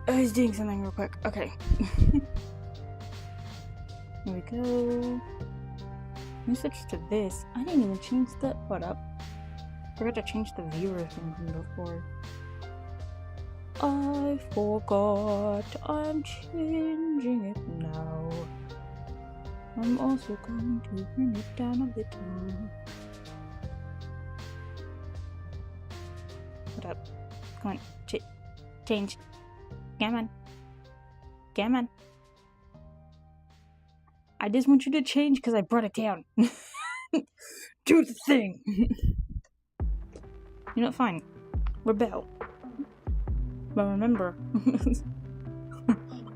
I was doing something real quick. Okay. Here we go. Let me switch to this. I didn't even change the... What up? Forgot to change the viewer thing from before. I forgot. I'm changing it now. I'm also going to bring it down a little. What up? Come on. Change. Come on. Come on. I just want you to change because I brought it down. Do the thing. You know, fine. Rebel. But remember,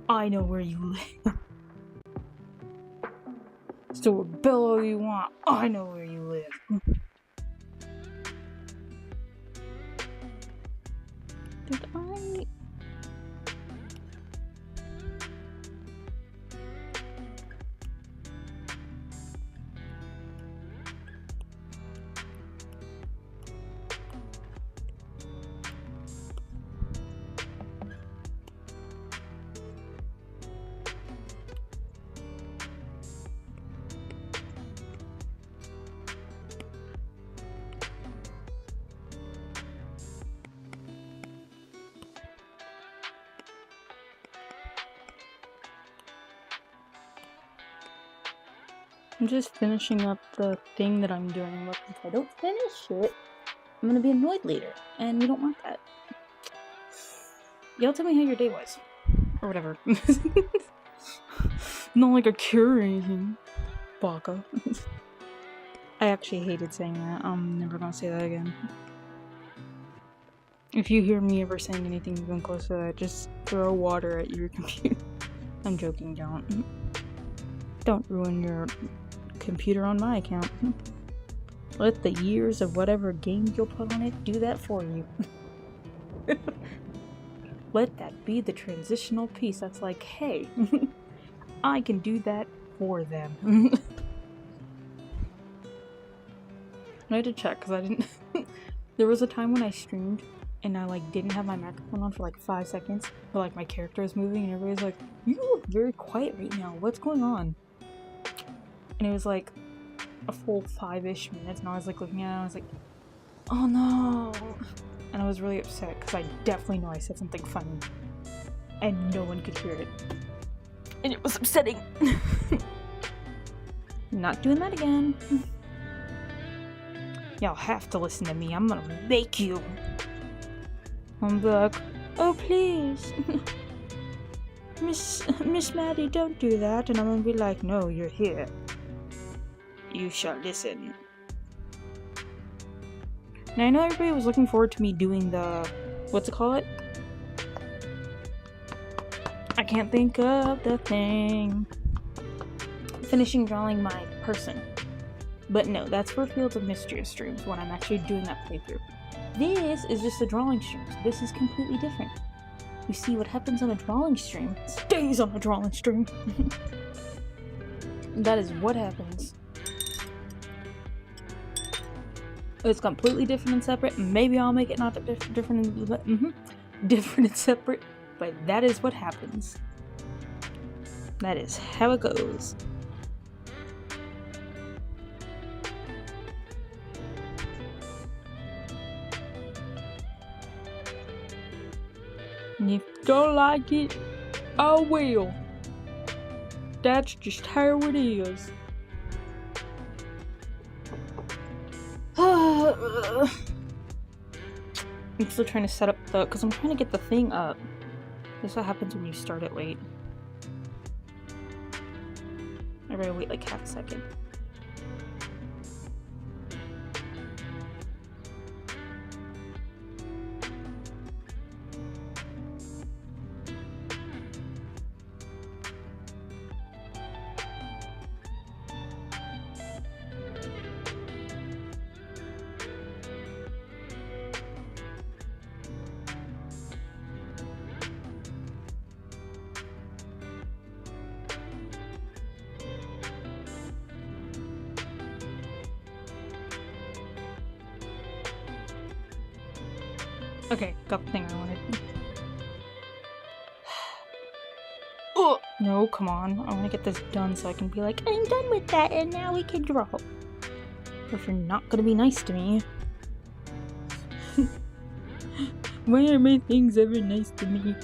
I know where you live. So rebel all you want. I know where you live. Did I... I'm just finishing up the thing that I'm doing. Look, if I don't finish it, I'm gonna be annoyed later, and we don't want that. Y'all tell me how your day was. Or whatever. Not like a cure or anything. Baka. I actually hated saying that. I'm never gonna say that again. If you hear me ever saying anything even close to that, just throw water at your computer. I'm joking, don't. Don't ruin your computer on my account. Let the years of whatever game you'll put on it do that for you. Let that be the transitional piece that's like, hey, I can do that for them. I had to check because I didn't. There was a time when I streamed and I like didn't have my microphone on for like 5 seconds, but like my character was moving and everybody's like, you look very quiet right now, what's going on? And it was like a full 5-ish minutes, and I was like looking at it and I was like, oh no. And I was really upset because I definitely know I said something funny and no one could hear it. And it was upsetting. Not doing that again. Y'all have to listen to me. I'm gonna make you. I'm like, oh please. Miss Maddie, don't do that. And I'm gonna be like, no, you're here. You shall listen. Now I know everybody was looking forward to me doing the, what's it called? I can't think of the thing. Finishing drawing my person. But no, that's for Fields of Mistria streams when I'm actually doing that playthrough. This is just a drawing stream, so this is completely different. You see, what happens on a drawing stream stays on a drawing stream. That is what happens. It's completely different and separate. Maybe I'll make it not different and separate, but that is what happens. That is how it goes. And if you don't like it, I will. That's just how it is. I'm still trying to set up the, because I'm trying to get the thing up. This is what happens when you start it late. I gotta wait like half a second. Okay, got the thing I wanted. No, come on. I want to get this done so I can be like, I'm done with that and now we can draw. Or if you're not gonna be nice to me. Why are my things ever nice to me?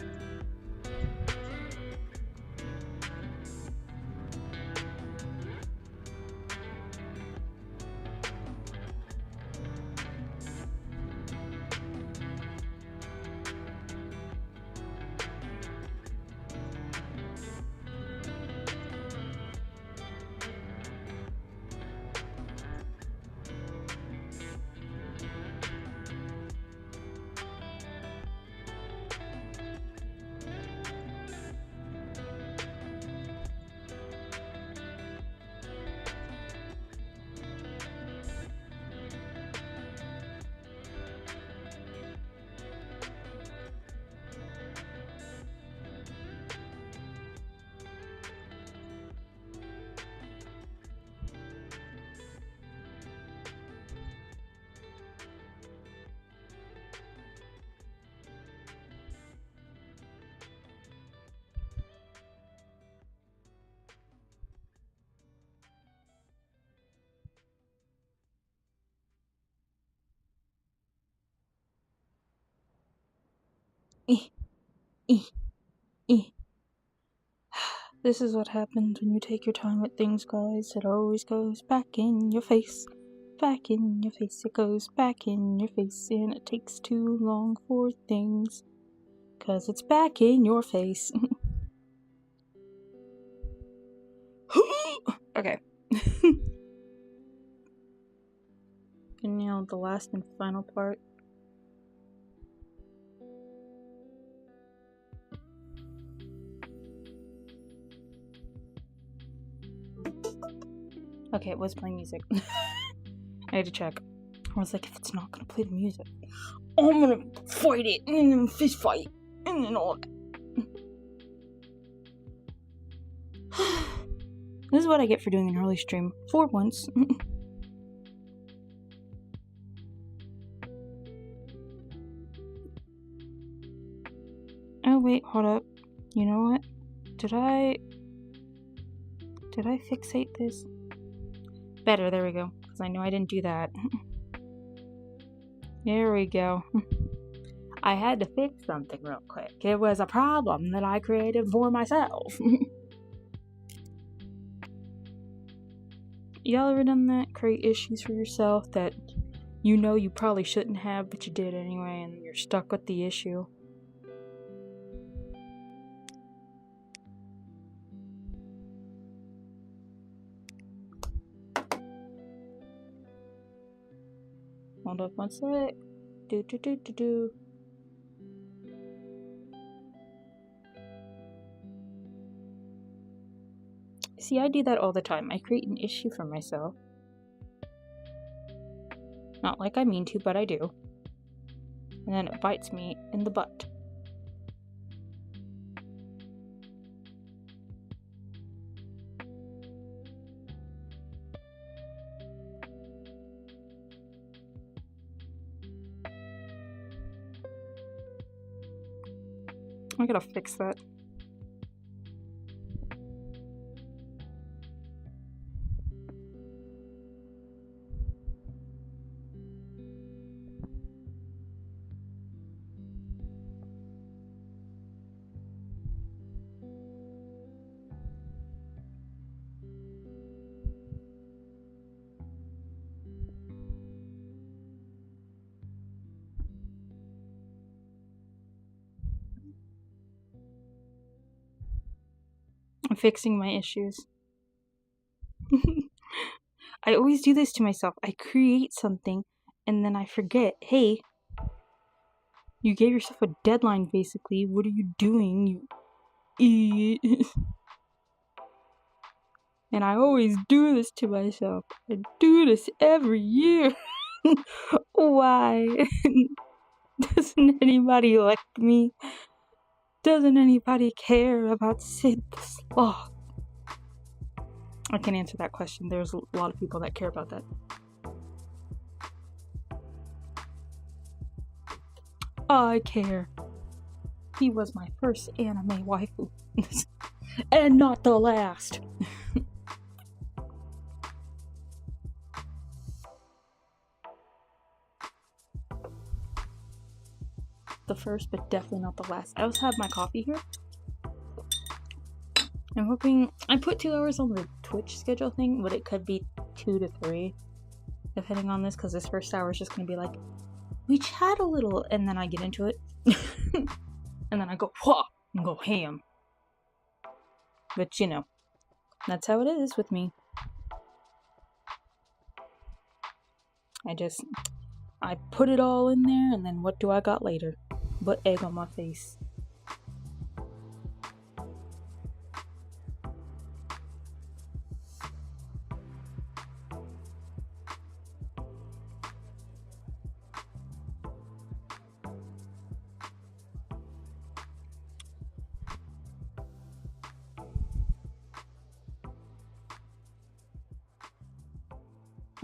This is what happens when you take your time with things, guys. It always goes back in your face. Back in your face. It goes back in your face. And it takes too long for things. 'Cause it's back in your face. Okay. And now the last and final part. Okay, it was playing music. I had to check. I was like, if it's not gonna play the music, I'm gonna fight it, and then fist fight, and then all that. This is what I get for doing an early stream. For once. Oh wait, hold up. You know what? Did I fixate this? Better, there we go. Because I know I didn't do that. There we go. I had to fix something real quick. It was a problem that I created for myself. Y'all ever done that? Create issues for yourself that you know you probably shouldn't have, but you did anyway, and you're stuck with the issue? Hold up one sec. Do. See, I do that all the time. I create an issue for myself. Not like I mean to, but I do. And then it bites me in the butt. I gotta fix that. I'm fixing my issues. I always do this to myself. I create something and then I forget, hey, you gave yourself a deadline basically. What are you doing, you idiot? And I always do this to myself. I do this every year. Why? Doesn't anybody like me? Doesn't anybody care about Sid the Sloth? I can answer that question. There's a lot of people that care about that. I care. He was my first anime waifu. And not the last. The first, but definitely not the last. I also have my coffee here. I'm hoping... I put 2 hours on the Twitch schedule thing, but it could be 2 to 3. Depending on this, because this first hour is just going to be like, we chat a little, and then I get into it. And then I go, whoa, and go ham. But, you know, that's how it is with me. I put it all in there, and then what do I got later? But egg on my face.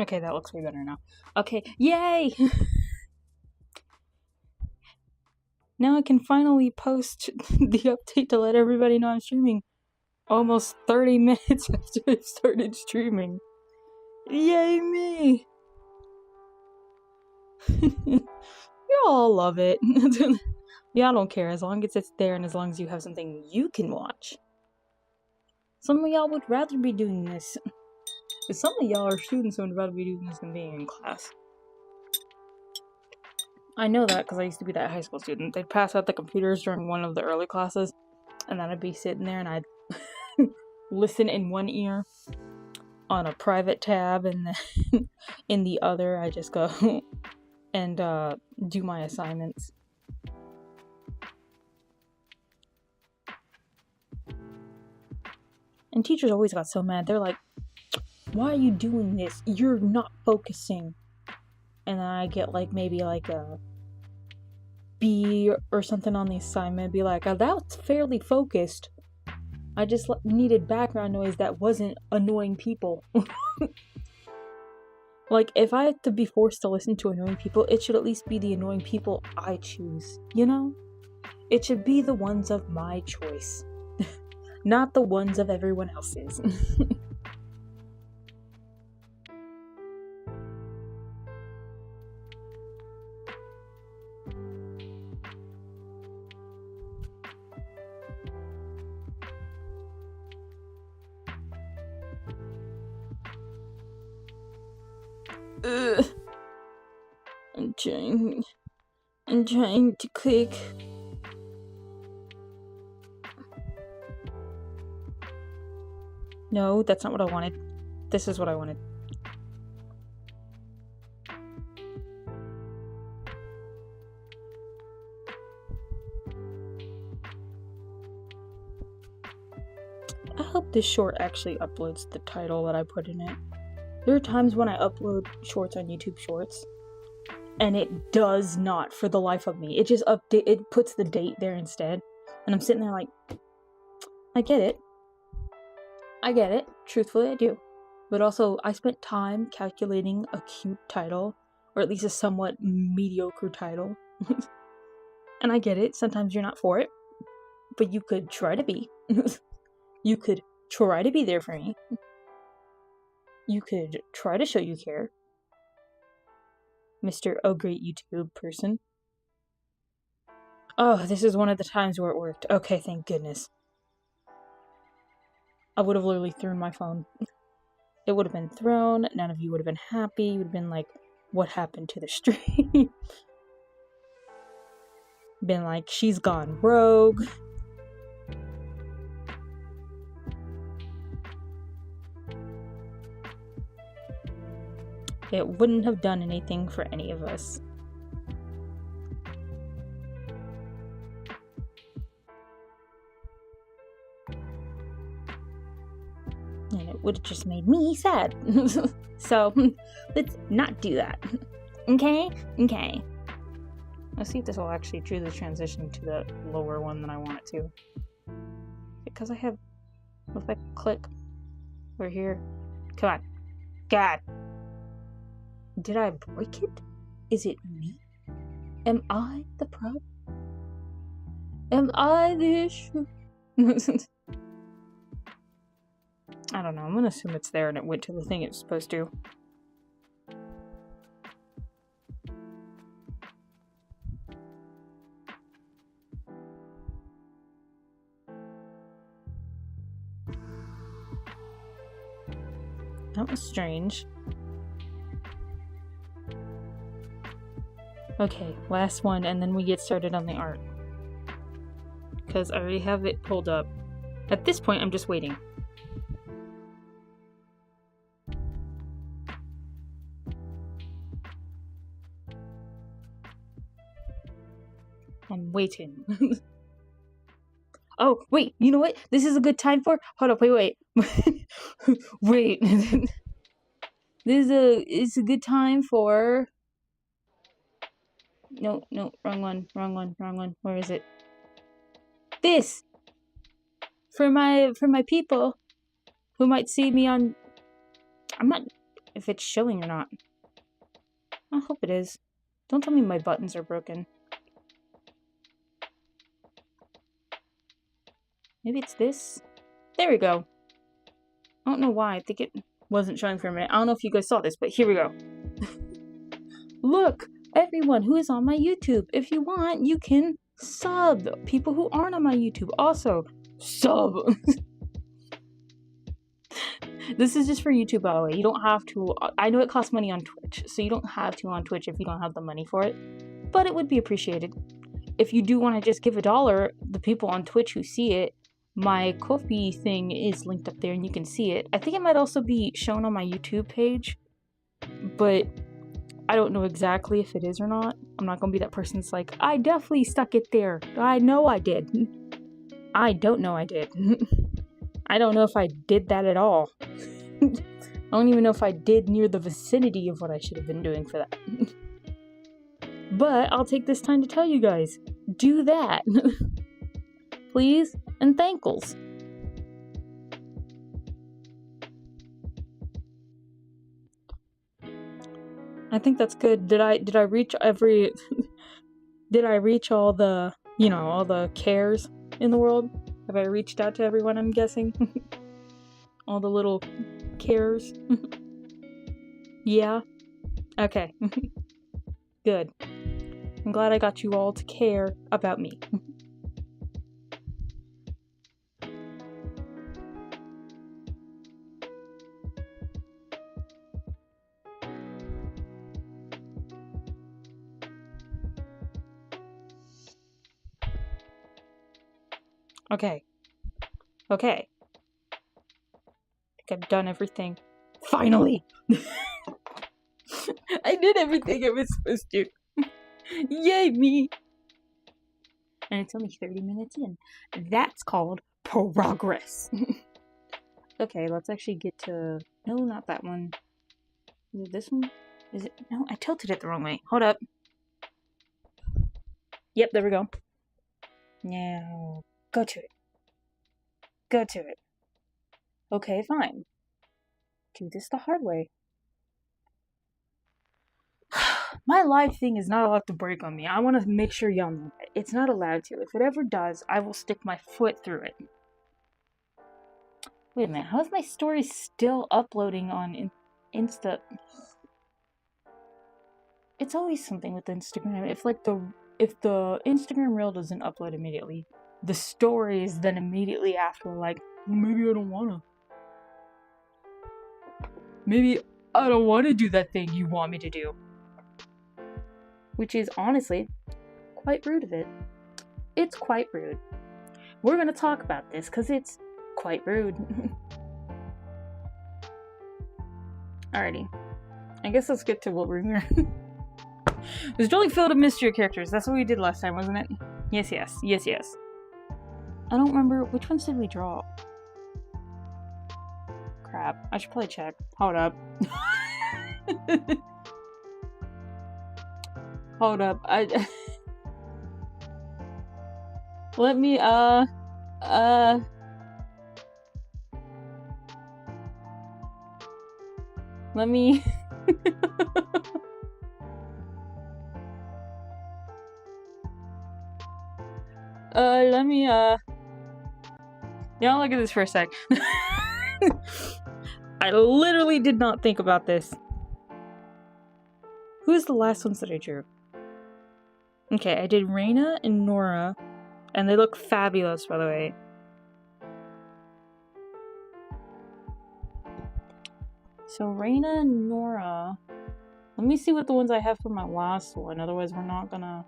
Okay, that looks way better now. Okay, yay! Now I can finally post the update to let everybody know I'm streaming. Almost 30 minutes after I started streaming. Yay me! You all love it. Yeah, I don't care as long as it's there and as long as you have something you can watch. Some of y'all would rather be doing this. Because some of y'all are students who would rather be doing this than being in class. I know that because I used to be that high school student. They'd pass out the computers during one of the early classes, and then I'd be sitting there and I'd listen in one ear on a private tab, and then in the other I just go and do my assignments. And teachers always got so mad. They're like, why are you doing this? You're not focusing. And then I get like maybe like a B or something on the assignment. Be like, oh, that's fairly focused. I just needed background noise that wasn't annoying people. Like, if I have to be forced to listen to annoying people, it should at least be the annoying people I choose, you know? It should be the ones of my choice. Not the ones of everyone else's. I'm trying to click. No, that's not what I wanted. This is what I wanted. I hope this short actually uploads the title that I put in it. There are times when I upload shorts on YouTube Shorts, and it does not, for the life of me. It just it puts the date there instead, and I'm sitting there like, I get it. Truthfully, I do. But also, I spent time calculating a cute title, or at least a somewhat mediocre title. And I get it. Sometimes you're not for it, but you could try to be. You could try to be there for me. You could try to show you care. Mr. Oh Great YouTube person. Oh, this is one of the times where it worked. Okay, thank goodness. I would have literally thrown my phone. It would have been thrown. None of you would have been happy. You would have been like, what happened to the stream? Been like, she's gone rogue. It wouldn't have done anything for any of us. And it would have just made me sad. So, let's not do that. Okay? Okay. Let's see if this will actually truly transition to the lower one that I want it to. Because I have... If I click over here... Come on. God! Did I break it? Is it me? Am I the problem? Am I the issue? I don't know. I'm gonna assume it's there and it went to the thing it was supposed to. That was strange. Okay, last one, and then we get started on the art. Because I already have it pulled up. At this point, I'm just waiting. I'm waiting. Oh, wait, you know what? This is a good time for... Hold up, wait. Wait. This is a good time for... No, wrong one. Where is it? This! For my people who might see me on... I'm not... if it's showing or not. I hope it is. Don't tell me my buttons are broken. Maybe it's this? There we go. I don't know why. I think it wasn't showing for a minute. I don't know if you guys saw this, but here we go. Look! Everyone who is on my YouTube. If you want, you can sub. People who aren't on my YouTube also sub. This is just for YouTube, by the way. You don't have to. I know it costs money on Twitch, so you don't have to on Twitch if you don't have the money for it. But it would be appreciated. If you do want to just give $1, the people on Twitch who see it, my Ko-fi thing is linked up there and you can see it. I think it might also be shown on my YouTube page, but I don't know exactly if it is or not. I'm not gonna be that person that's like, I definitely stuck it there. I know I did. I don't know I did. I don't know if I did that at all. I don't even know if I did near the vicinity of what I should have been doing for that. But I'll take this time to tell you guys, do that. Please and thankfuls. I think that's good. Did I reach every did I reach all the, all the cares in the world? Have I reached out to everyone, I'm guessing? All the little cares? Yeah? Okay. Good. I'm glad I got you all to care about me. Okay. I think I've done everything. Finally! I did everything I was supposed to. Yay, me! And it's only 30 minutes in. That's called progress. Okay, let's actually get to... No, not that one. Is it this one? Is it? No, I tilted it the wrong way. Hold up. Yep, there we go. Now, go to it. Go to it. Okay, fine. Do this the hard way. My live thing is not allowed to break on me. I want to make sure y'all know that. It's not allowed to. If it ever does, I will stick my foot through it. Wait a minute. How is my story still uploading on Insta? It's always something with Instagram. If the Instagram reel doesn't upload immediately, the stories then immediately after, like, maybe I don't wanna. Maybe I don't want to do that thing you want me to do. Which is, honestly, quite rude of it. It's quite rude. We're gonna talk about this, because it's quite rude. Alrighty. I guess let's get to what we're here. It was totally filled with MISTRIA characters. That's what we did last time, wasn't it? Yes. I don't remember. Which ones did we draw? Crap. I should probably check. Hold up. Hold up. Let me, let me... let me, y'all look at this for a sec. I literally did not think about this. Who's the last ones that I drew? Okay, I did Reina and Nora, and they look fabulous, by the way. So Reina and Nora. Let me see what the ones I have for my last one, otherwise we're not gonna...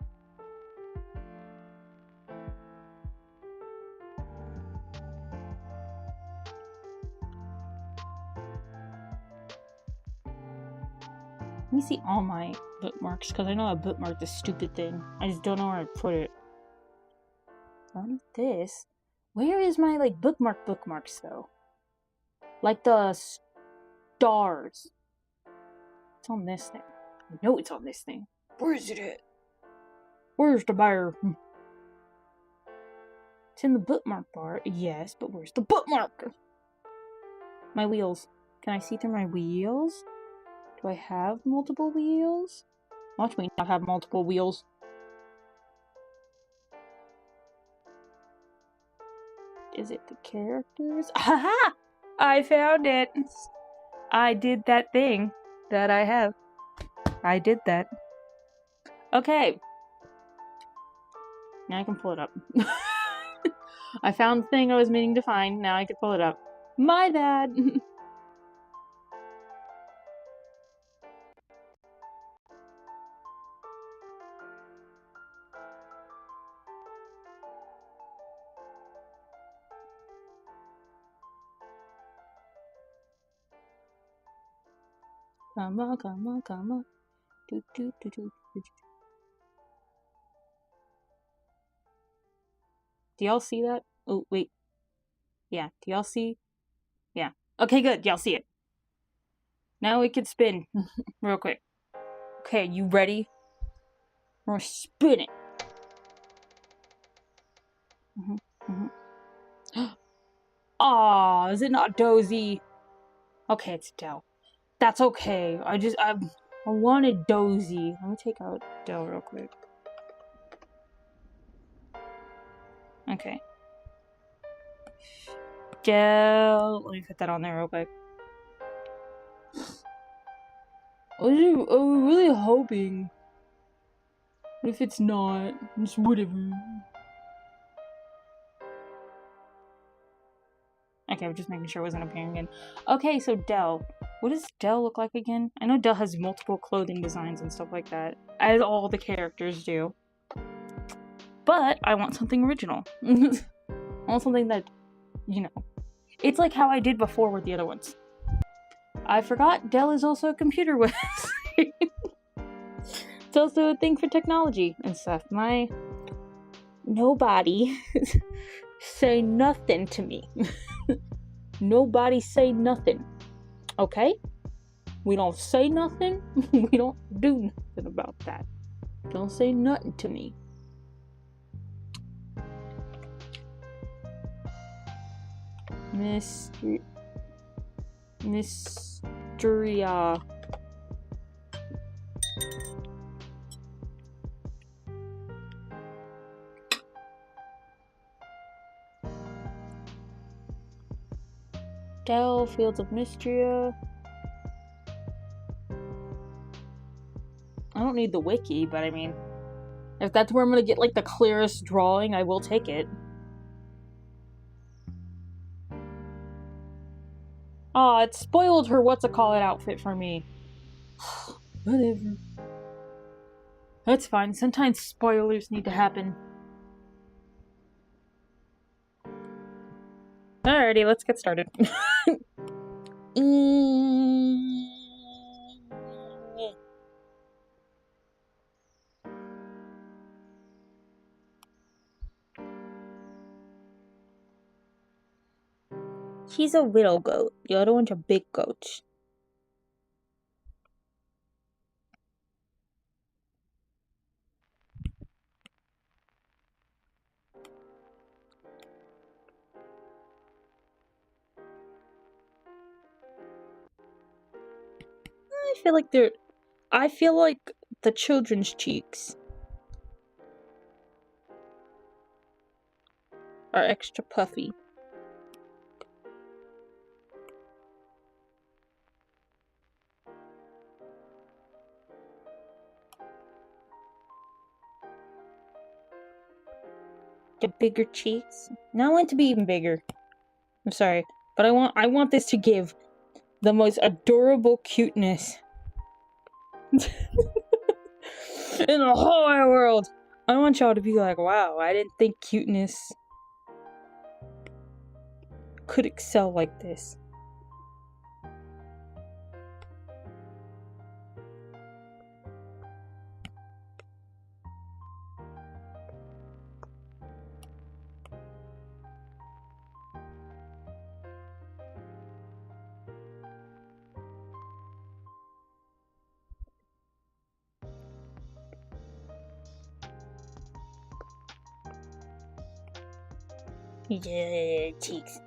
Let me see all my bookmarks, because I know I bookmarked this stupid thing. I just don't know where I put it. None of this. Where is my, like, bookmarks, though? Like the stars. It's on this thing. I know it's on this thing. Where is it at? Where's the bar? It's in the bookmark bar. Yes, but where's the bookmark? My wheels. Can I see through my wheels? Do I have multiple wheels? Watch me not have multiple wheels. Is it the characters? Haha! I found it! I did that thing that I have. I did that. Okay. Now I can pull it up. I found the thing I was meaning to find. Now I can pull it up. My bad! Come on, come on, come on. Do, do, do, do, do. Do y'all see that? Oh, wait. Yeah, do y'all see? Yeah. Okay, good. Y'all see it. Now we can spin. Real quick. Okay, you ready? We're gonna spin it. Aw, is it not Dozy? Okay, it's Dell. That's okay. I wanted Dozy. Let me take out Dell real quick. Okay. Dell. Let me put that on there real quick. I'm really hoping. What if it's not? Just whatever. Okay, I'm just making sure it wasn't appearing again. Okay, so Dell. What does Dell look like again? I know Dell has multiple clothing designs and stuff like that, as all the characters do. But I want something original. I want something that, you know, it's like how I did before with the other ones. I forgot Dell is also a computer website. It's also a thing for technology and stuff. Nobody say nothing to me. Nobody say nothing. Okay? We don't say nothing. We don't do nothing about that. Don't say nothing to me. MISTRIA. Dell, Fields of Mistria. I don't need the wiki, but I mean, if that's where I'm gonna get like the clearest drawing, I will take it. Aw, it spoiled her what's-a-call-it outfit for me. Whatever. That's fine. Sometimes spoilers need to happen. Alrighty, let's get started. She's a little goat. The other one's a big goat. I feel like the children's cheeks are extra puffy. Get bigger cheeks. Now I want it to be even bigger. I'm sorry, but I want this to give the most adorable cuteness in the whole wide world. I want y'all to be like, wow, I didn't think cuteness could excel like this. Yeah, cheeks.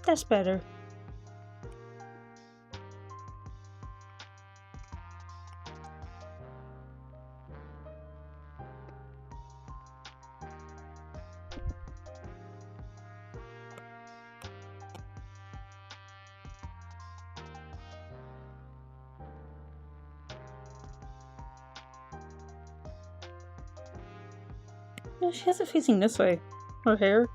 That's better. No, she has it facing this way. Her hair.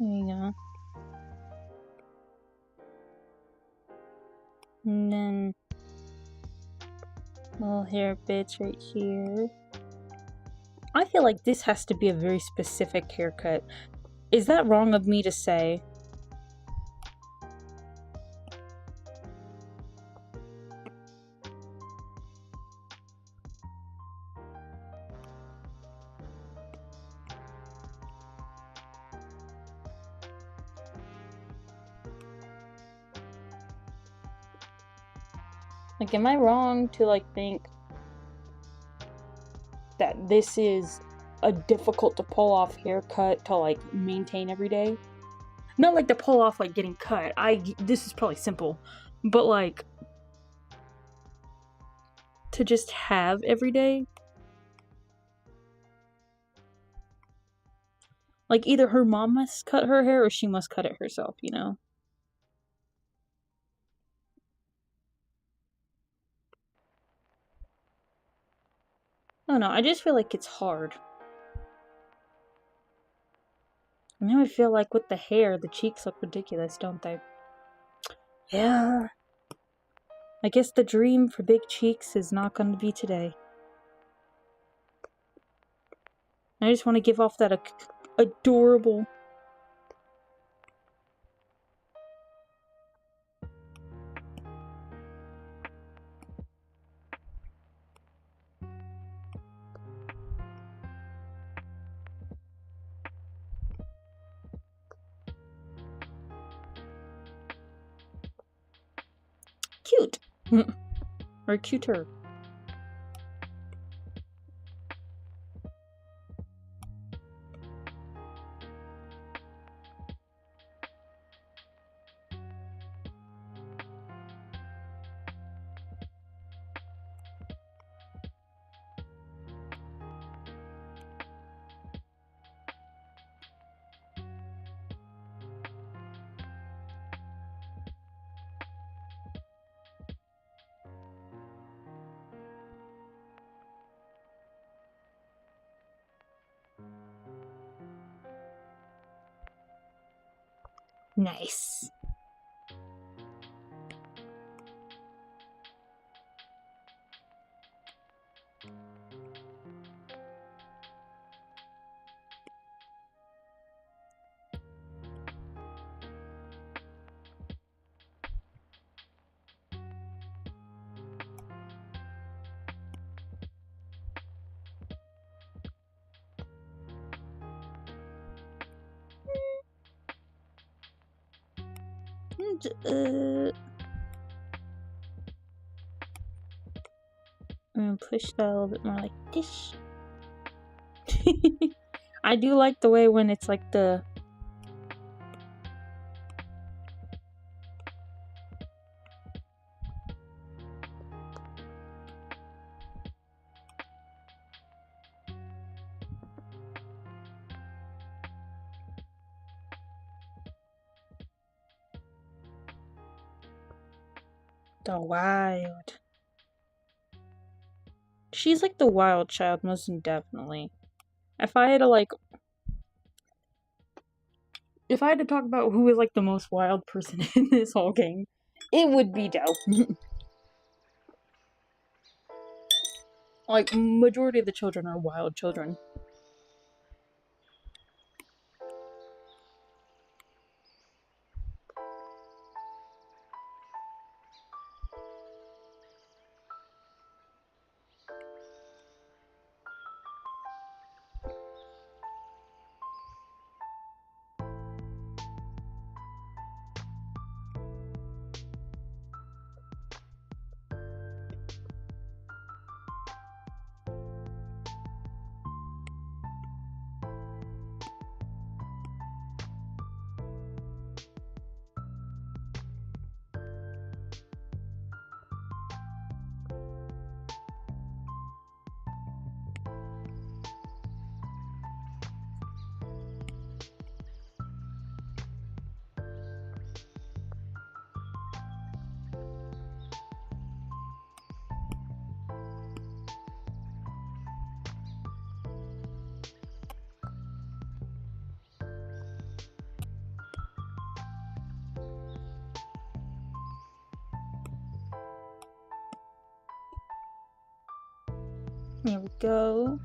There you go. And then little hair bits right here. I feel like this has to be a very specific haircut. Is that wrong of me to say? Like, am I wrong to, like, think that this is a difficult to pull off haircut to, like, maintain every day? Not like to pull off, like, getting cut. This is probably simple. But, like, to just have every day? Like, either her mom must cut her hair or she must cut it herself, you know? I don't know, I just feel like it's hard. And now I feel like with the hair, the cheeks look ridiculous, don't they? Yeah. I guess the dream for big cheeks is not going to be today. I just want to give off that adorable... cute. Or cuter. Nice. I'm gonna push that a little bit more like this. I do like the way when it's like the wild. She's like the wild child, most definitely. If I had to talk about who is like the most wild person in this whole game, it would be Doe. Like, majority of the children are wild children. Here we go.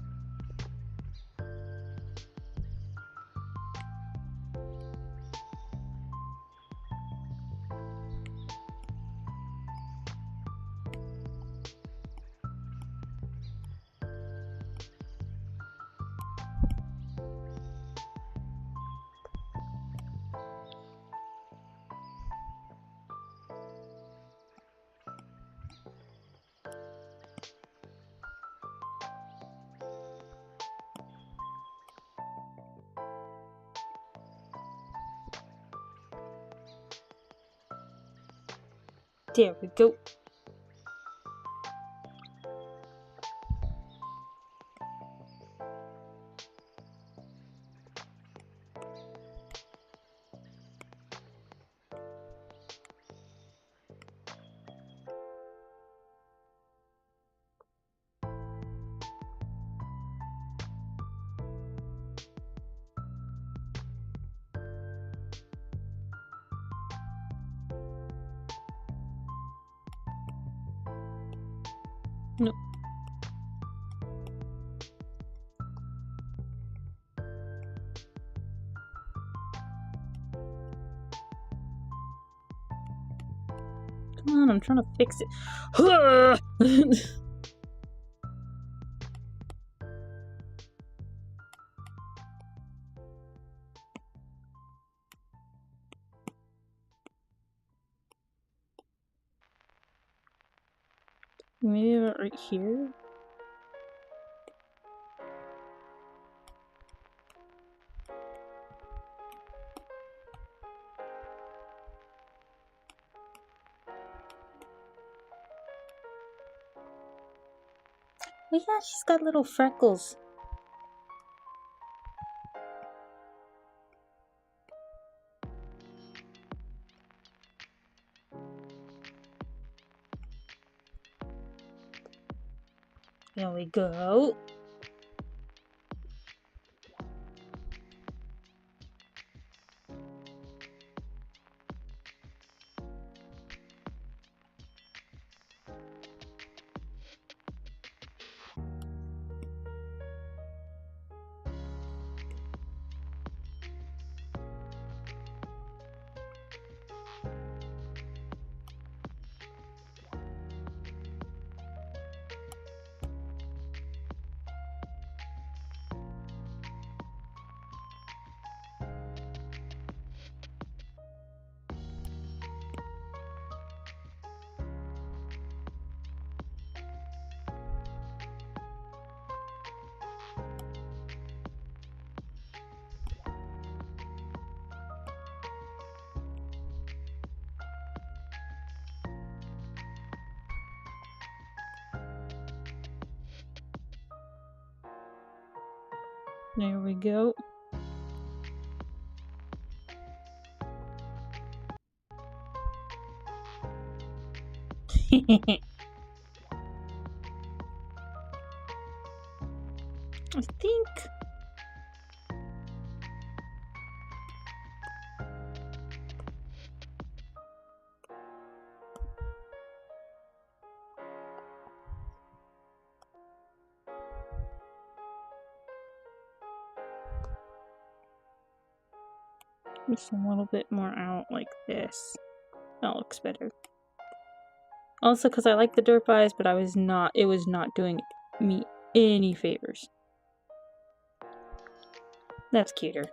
There we go. No. Come on, I'm trying to fix it. Maybe right here? Oh yeah, she's got little freckles. There we go. There we go. I think just a little bit more out like this. That looks better. Also, because I like the derp eyes, but it was not doing me any favors. That's cuter.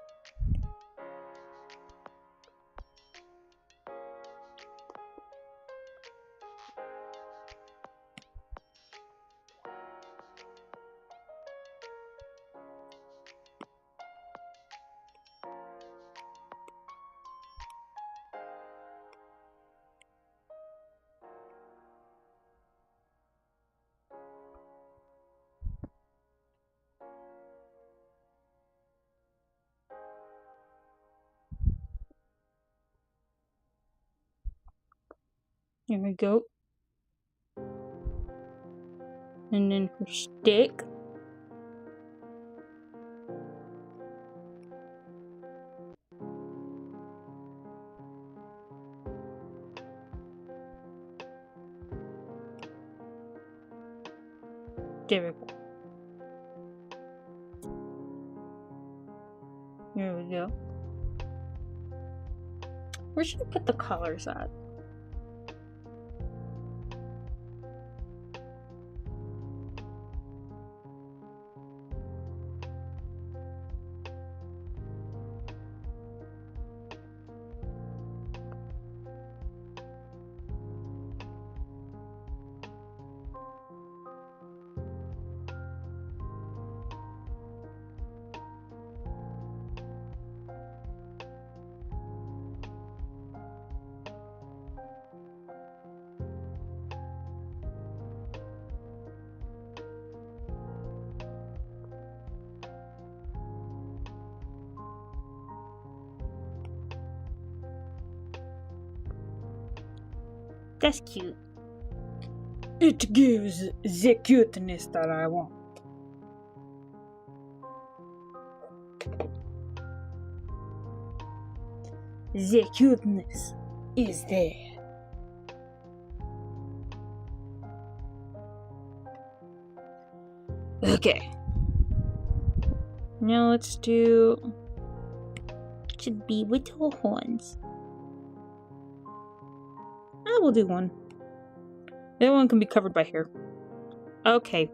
Here we go. And then her stick. There we go. There we go. Where should I put the colors at? That's cute. It gives the cuteness that I want. The cuteness is there. Okay. Now let's do... should be with little horns. I will do one. The other one can be covered by hair. Okay.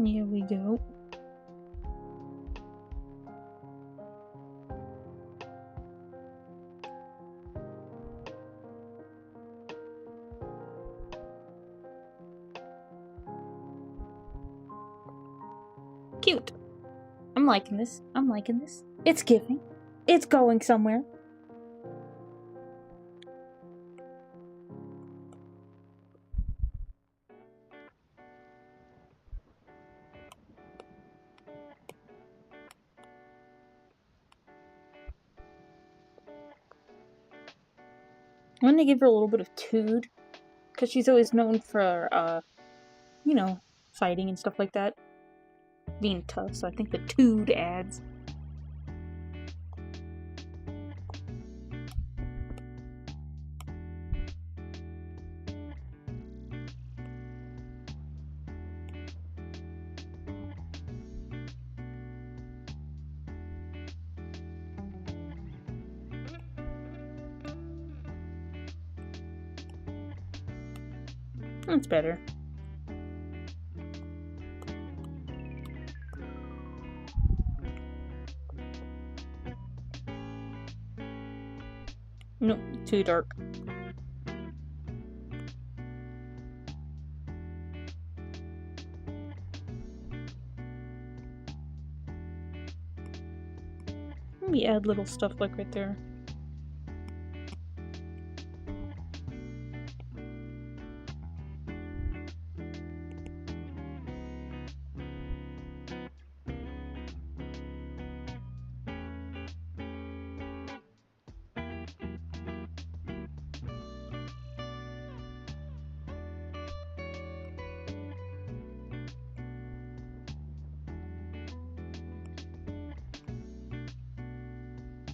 Here we go. Cute. I'm liking this. I'm liking this. It's giving. It's going somewhere. I'm gonna give her a little bit of Tood, because she's always known for, you know, fighting and stuff like that. Being tough, so I think the Tood adds. That's better. Nope, too dark. Maybe add little stuff like right there.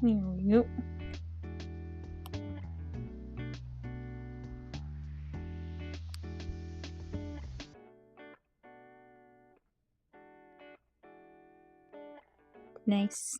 There we go. Nice.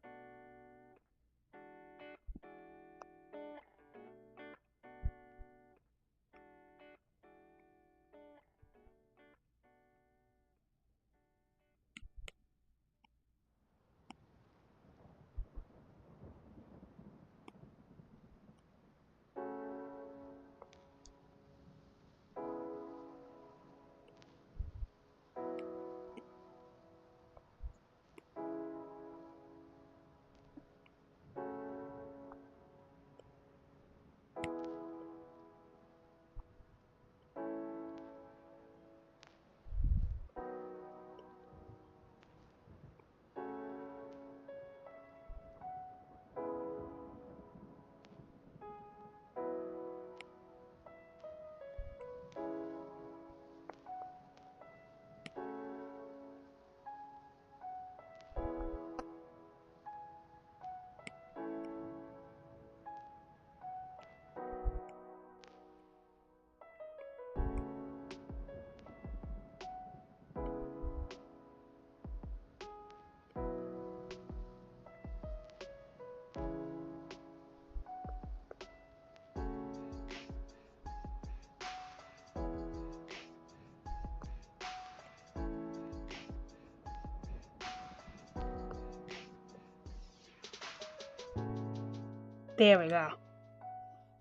There we go.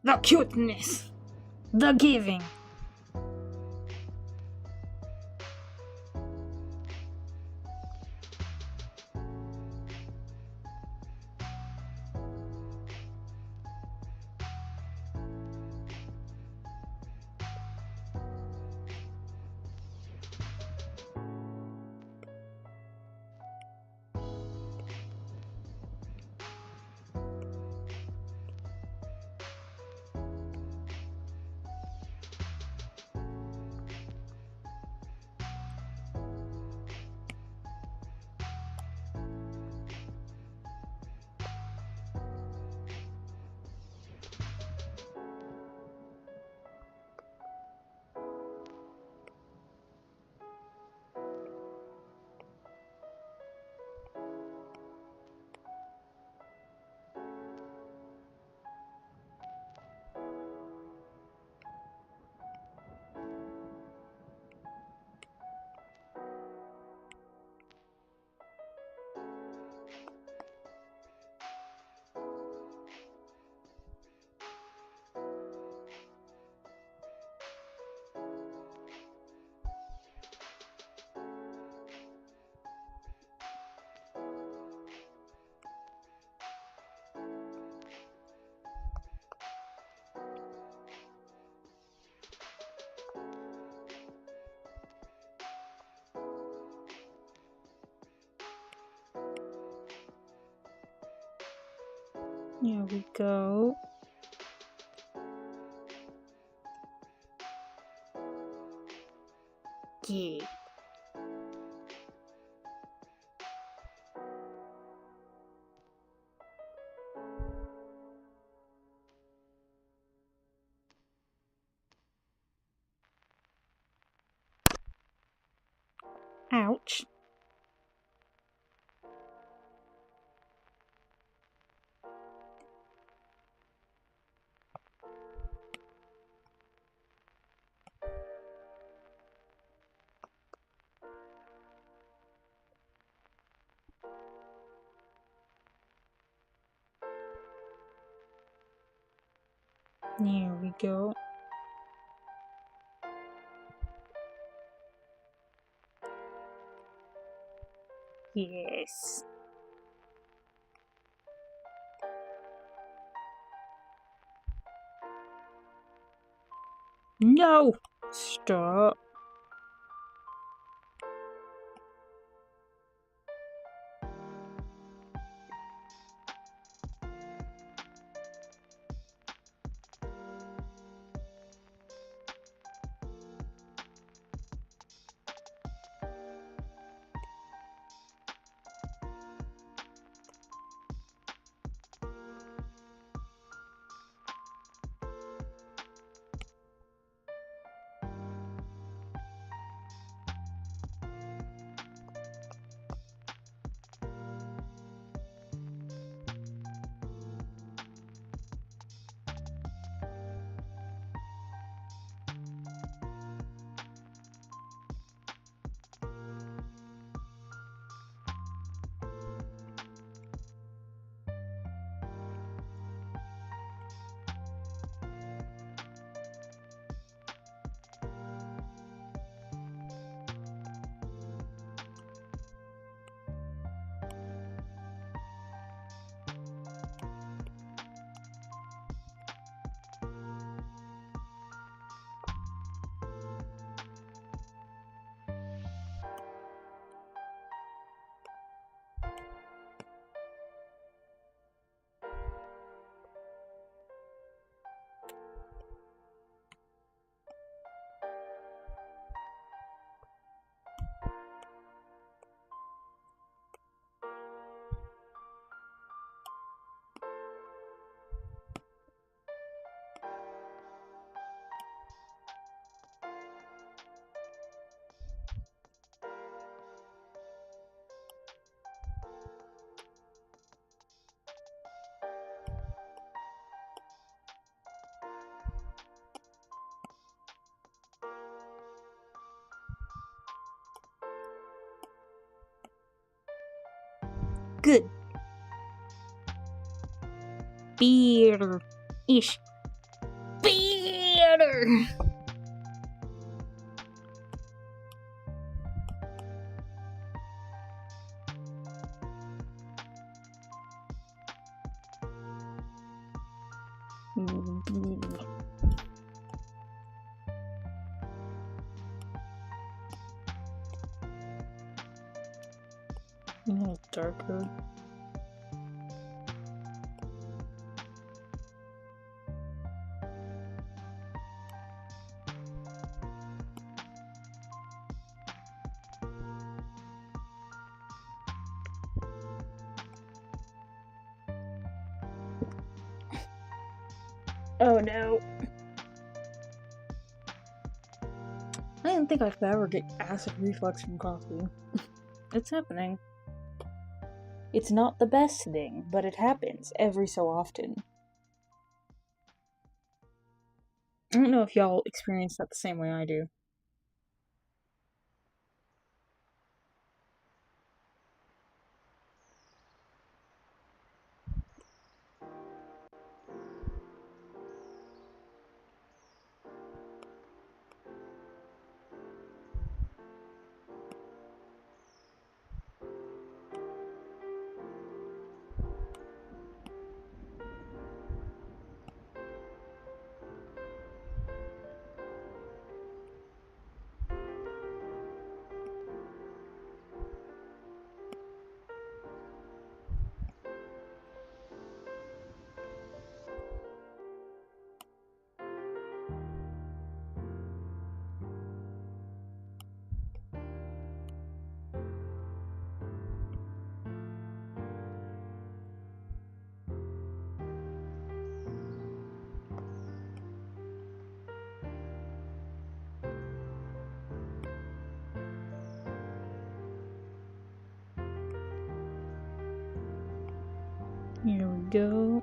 The cuteness. The giving. There we go. Ouch. There we go. Yes. No! Stop. Good. Better. Ish. Better. A little darker. Oh no. I didn't think I could ever get acid reflux from coffee. It's happening. It's not the best thing, but it happens every so often. I don't know if y'all experience that the same way I do. Here we go.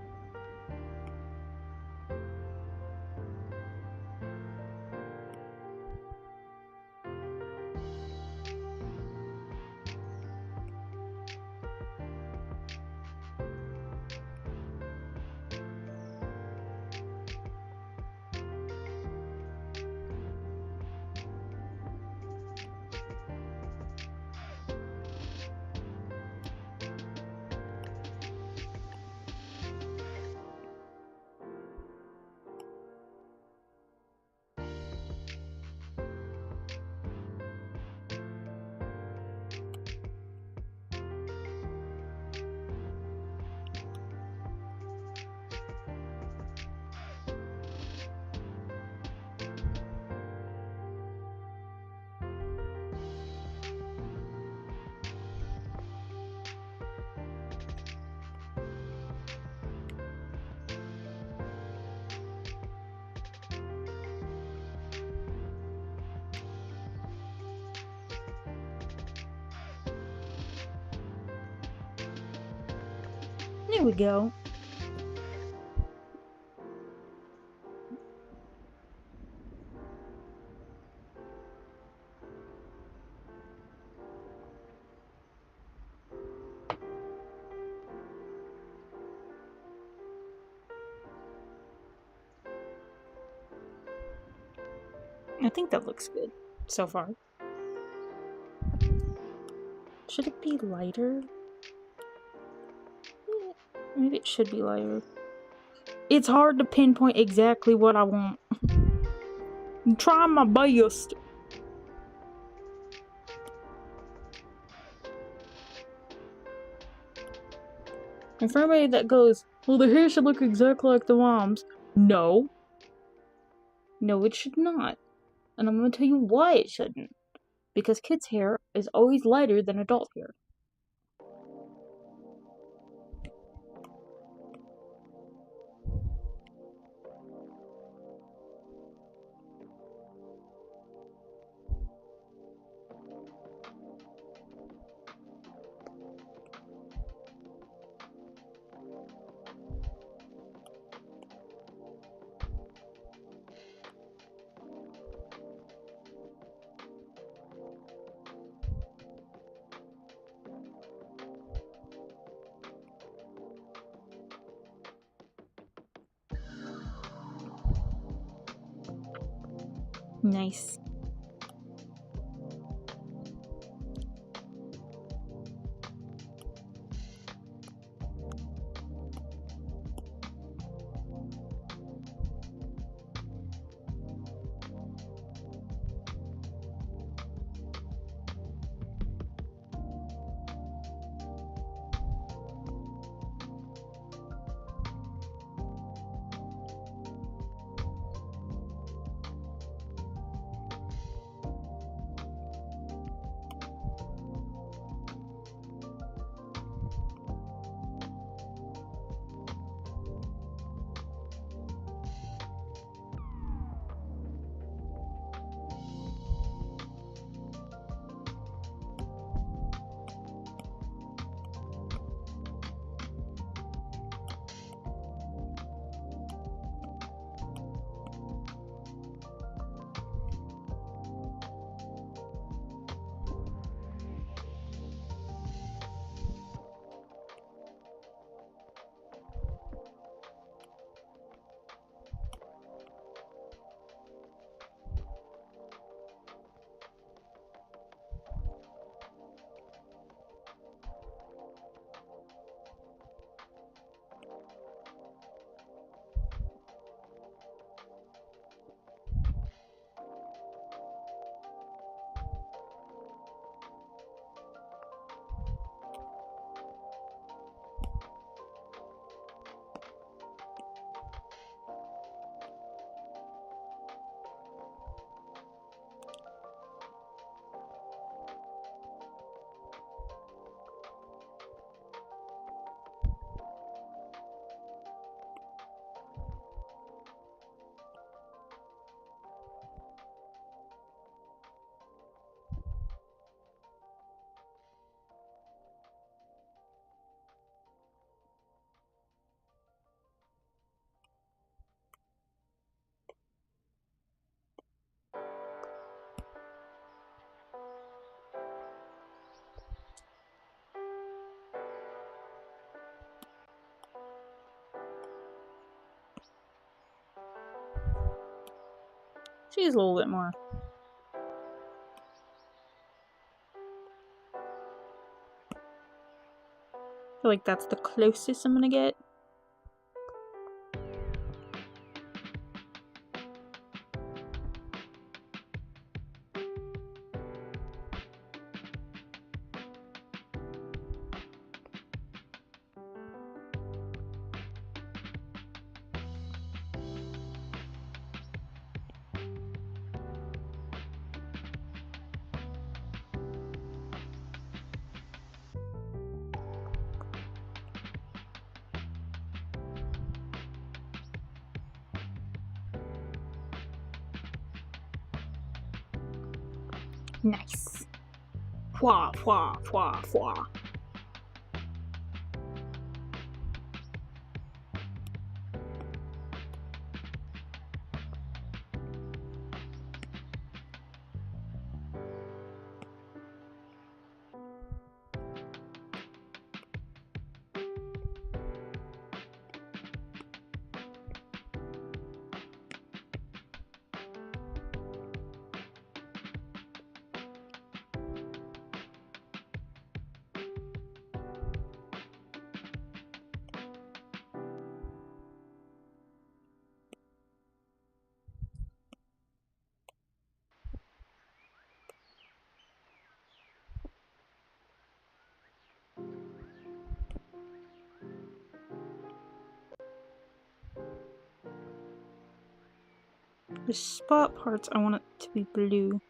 There we go. I think that looks good so far. Should it be lighter? Maybe it should be lighter. It's hard to pinpoint exactly what I want. I'm trying my best. And for anybody that goes, well, the hair should look exactly like the mom's. No. No, it should not. And I'm going to tell you why it shouldn't. Because kids' hair is always lighter than adult hair. Nice. She's a little bit more. I feel like that's the closest I'm gonna get. Nice. Fwa, fwa, fwa, fwa. The spot parts, I want it to be blue.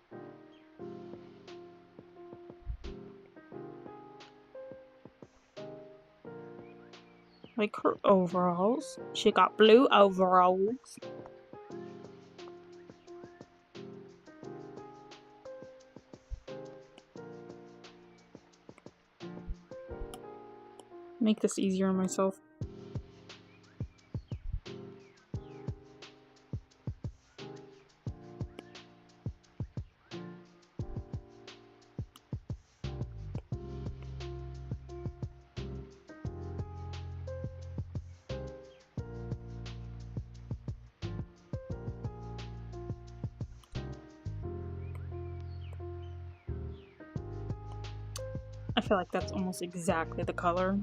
Like her overalls. She got blue overalls. Make this easier on myself. I feel like that's almost exactly the color.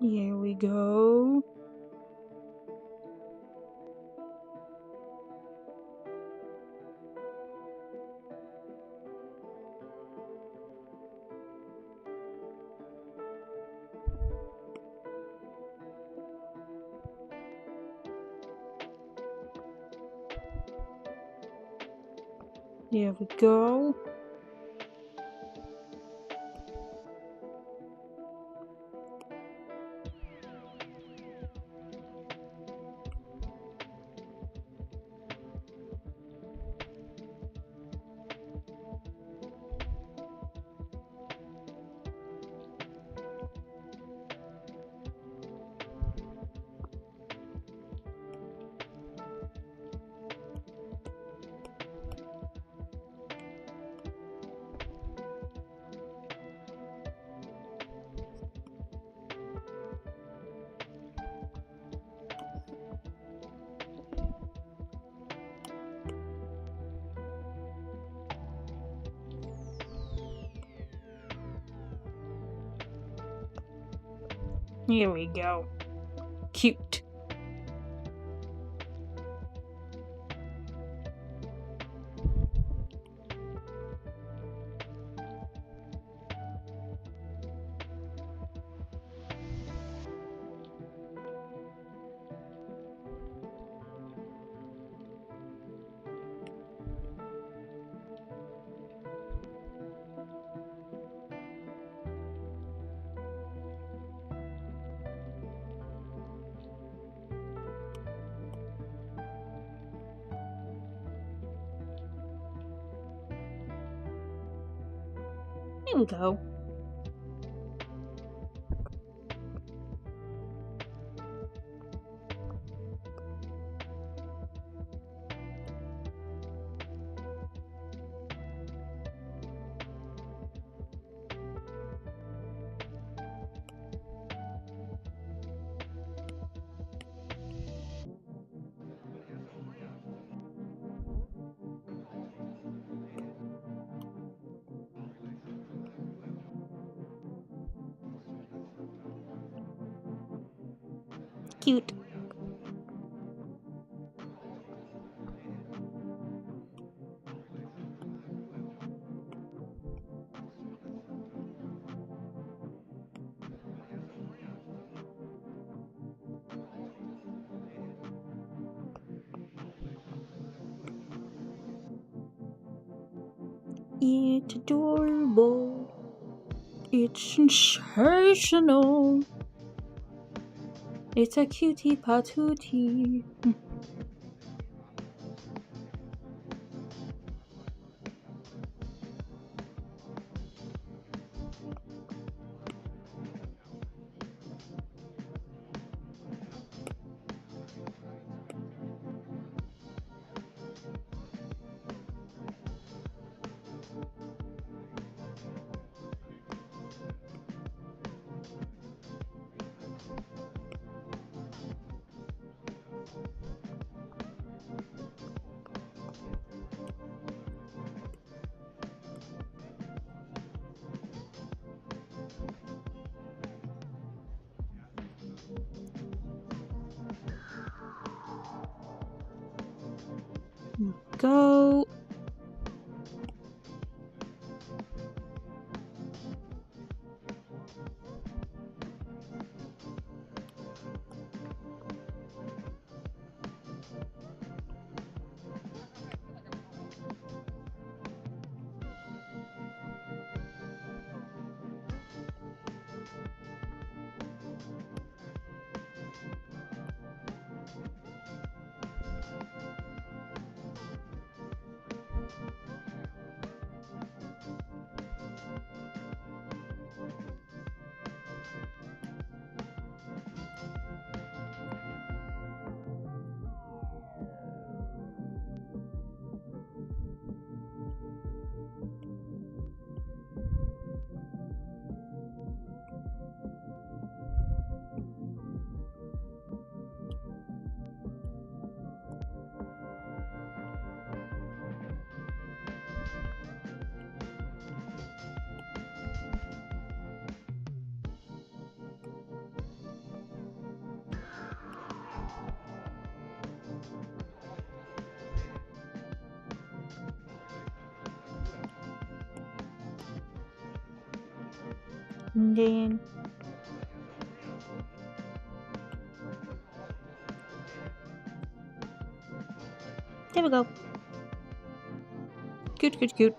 Here we go. Here we go. Here we go. Cute. Here we go. Cute. It's adorable. It's sensational. It's a cutie patootie. Go. And then there we go. Cute, cute, cute.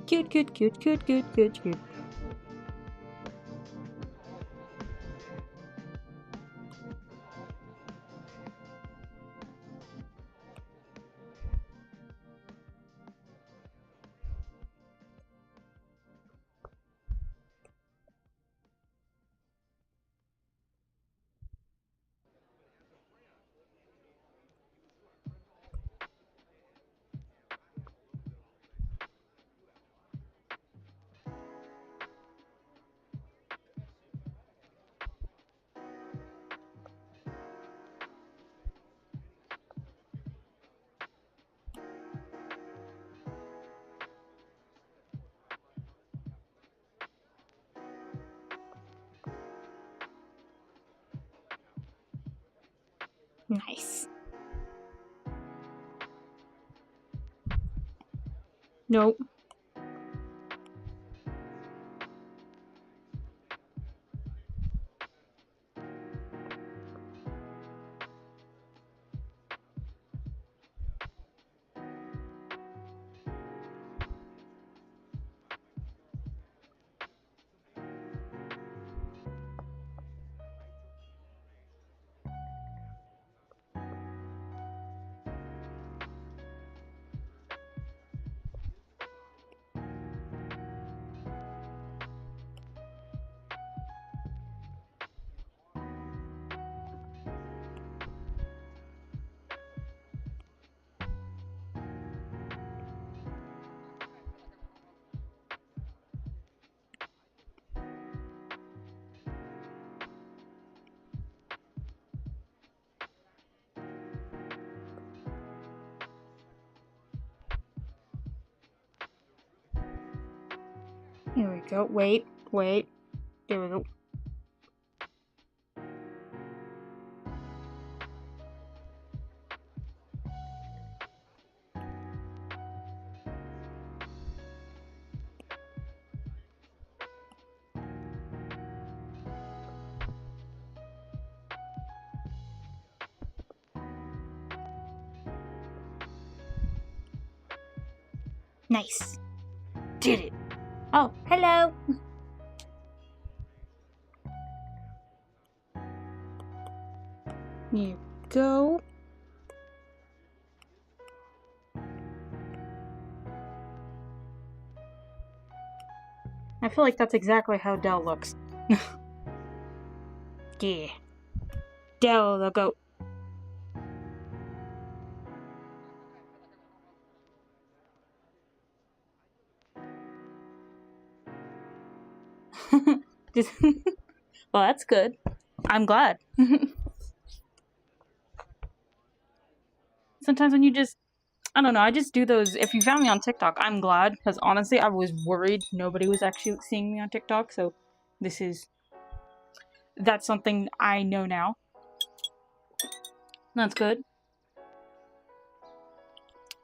Cute, cute, cute, cute, cute, cute, cute. Nice. Nope. Here we go. Wait. There we go. Nice. Did it. Oh, hello. Here we go. I feel like that's exactly how Dell looks. Yeah. Dell the goat. Well, that's good. I'm glad. Sometimes when you just, I don't know, I just do those. If you found me on TikTok, I'm glad, because honestly, I was worried nobody was actually seeing me on TikTok, so that's something I know now. That's good.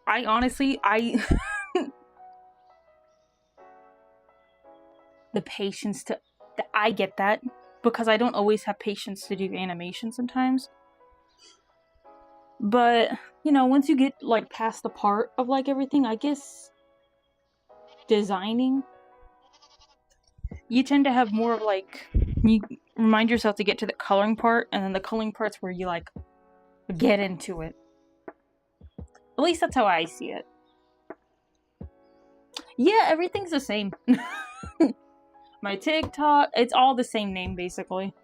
I honestly, the patience to, I get that, because I don't always have patience to do animation sometimes. But, you know, once you get, like, past the part of, like, everything, I guess designing, you tend to have more of, like, you remind yourself to get to the coloring part, and then the coloring part's where you, like, get into it. At least that's how I see it. Yeah, everything's the same. My TikTok, it's all the same name, basically.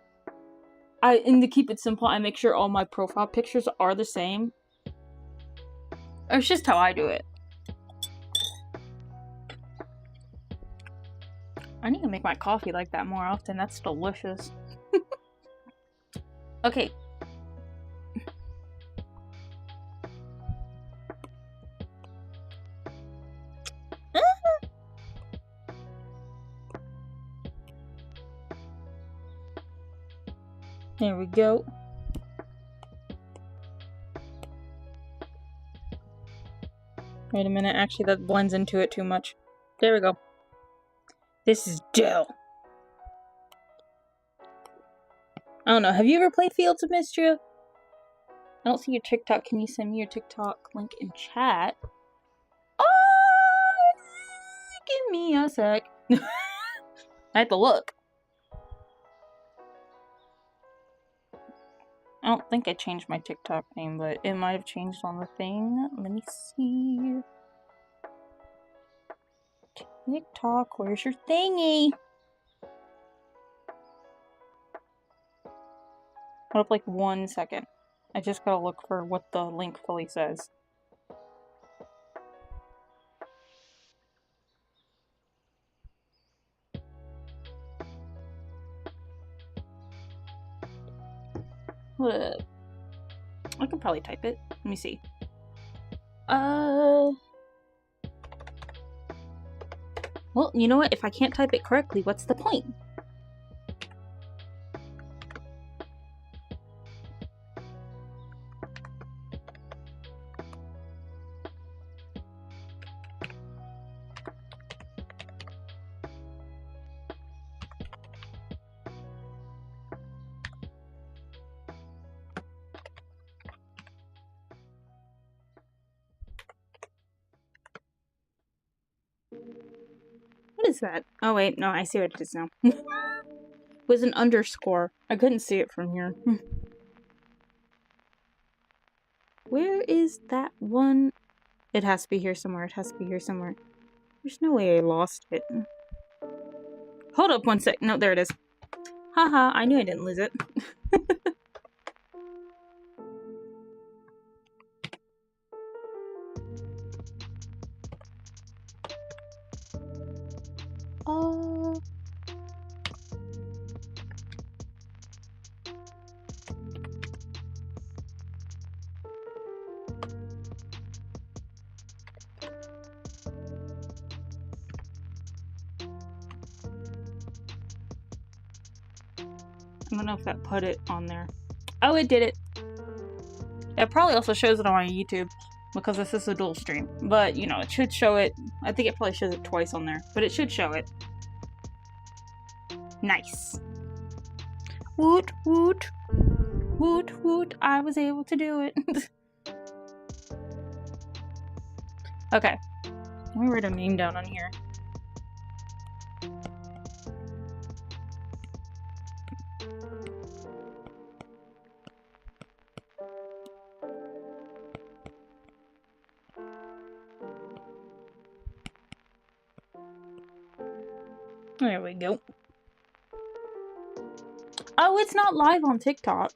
And to keep it simple, I make sure all my profile pictures are the same. It's just how I do it. I need to make my coffee like that more often. That's delicious. Okay. There we go. Wait a minute, actually that blends into it too much. There we go. This is Dell. I don't know, have you ever played Fields of Mistria? I don't see your TikTok. Can you send me your TikTok link in chat? Oh, give me a sec. I have to look. I don't think I changed my TikTok name, but it might have changed on the thing. Let me see. TikTok, where's your thingy? Hold up like 1 second. I just gotta look for what the link fully says. What? I can probably type it. Let me see. Well, you know what? If I can't type it correctly, what's the point? is that? Oh wait, no, I see what it is now. It was an underscore. I couldn't see it from here. Where is that one? It has to be here somewhere. It has to be here somewhere. There's no way I lost it. Hold up one sec. No, there it is. Haha, I knew I didn't lose it. Oh. I don't know if that put it on there. Oh, it did it. It probably also shows it on my YouTube because this is a dual stream. But, you know, it should show it. I think it probably shows it twice on there. But it should show it. Nice. Woot, woot. Woot, woot. I was able to do it. Okay. Let me write a name down on here. There we go. Oh, it's not live on TikTok.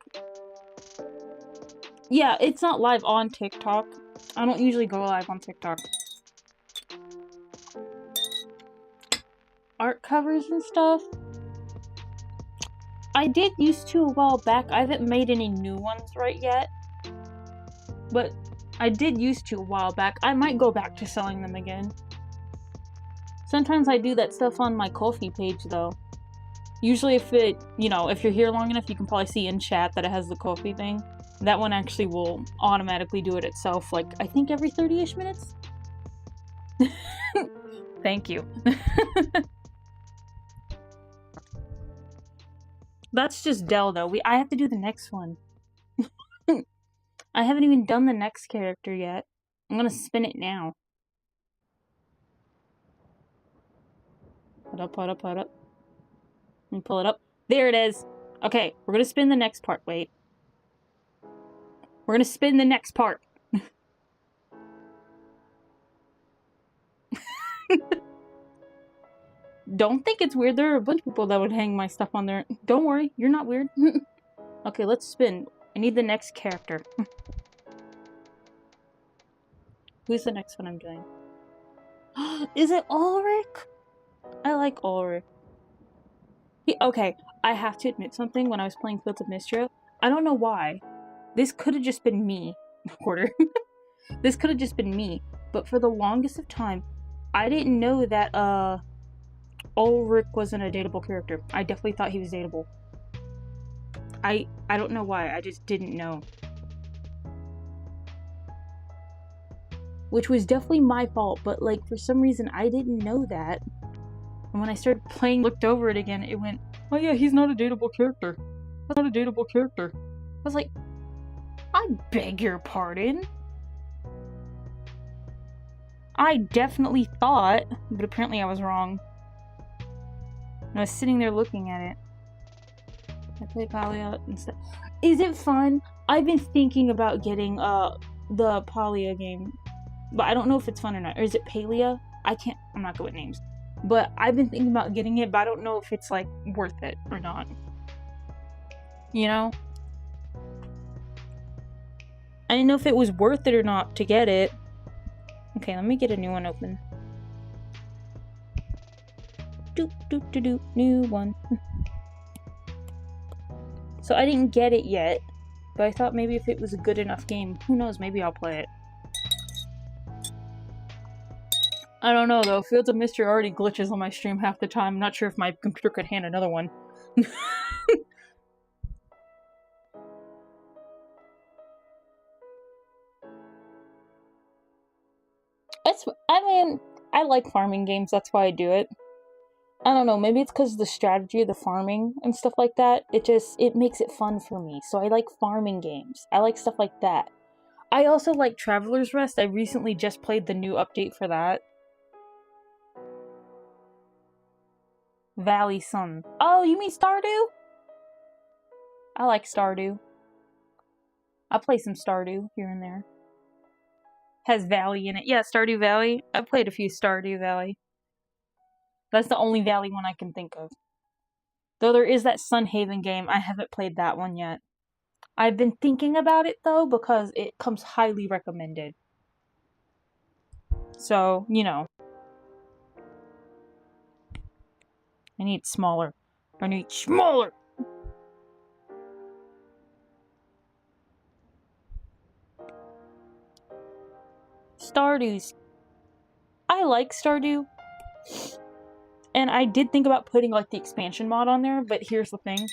Yeah, it's not live on TikTok. I don't usually go live on TikTok. Art covers and stuff. I did used to a while back. I haven't made any new ones right yet. But I did used to a while back. I might go back to selling them again. Sometimes I do that stuff on my Ko-fi page though. Usually if it, you know, if you're here long enough, you can probably see in chat that it has the Ko-fi thing. That one actually will automatically do it itself, like, I think every 30-ish minutes? Thank you. That's just Dell though. I have to do the next one. I haven't even done the next character yet. I'm gonna spin it now. Put up, put up, put up. Let me pull it up. There it is. Okay, we're gonna spin the next part. Wait. We're gonna spin the next part. Don't think it's weird. There are a bunch of people that would hang my stuff on there. Don't worry, you're not weird. Okay, let's spin. I need the next character. Who's the next one I'm doing? Is it Ulrich? I like Ulrich. Okay, I have to admit something. When I was playing Fields of Mistria, I don't know why. This could have just been me. Quarter. This could have just been me. But for the longest of time, I didn't know that Ulrich wasn't a dateable character. I definitely thought he was dateable. I don't know why. I just didn't know. Which was definitely my fault, but like for some reason I didn't know that. And when I started playing, looked over it again, it went, oh yeah, he's not a dateable character. That's not a dateable character. I was like, I beg your pardon? I definitely thought, but apparently I was wrong. I was sitting there looking at it. I play Palia and stuff. Is it fun? I've been thinking about getting the Palia game, but I don't know if it's fun or not. Or is it Palia? I'm not good with names. But I've been thinking about getting it, but I don't know if it's like worth it or not. You know? I didn't know if it was worth it or not to get it. Okay, let me get a new one open. Doop doop doop doop, new one. So I didn't get it yet, but I thought maybe if it was a good enough game, who knows, maybe I'll play it. I don't know though, Fields of Mistria already glitches on my stream half the time. I'm not sure if my computer could handle another one. I mean, I like farming games, that's why I do it. I don't know, maybe it's because of the strategy of the farming and stuff like that. It makes it fun for me. So I like farming games. I like stuff like that. I also like Traveler's Rest. I recently just played the new update for that. Valley Sun. Oh, you mean Stardew? I like Stardew. I play some Stardew here and there. Has Valley in it. Yeah, Stardew Valley. I've played a few Stardew Valley. That's the only Valley one I can think of. Though there is that Sunhaven game. I haven't played that one yet. I've been thinking about it, though, because it comes highly recommended. So, you know. I need smaller. I need smaller! Stardew's. I like Stardew. And I did think about putting, like, the expansion mod on there, but here's the thing.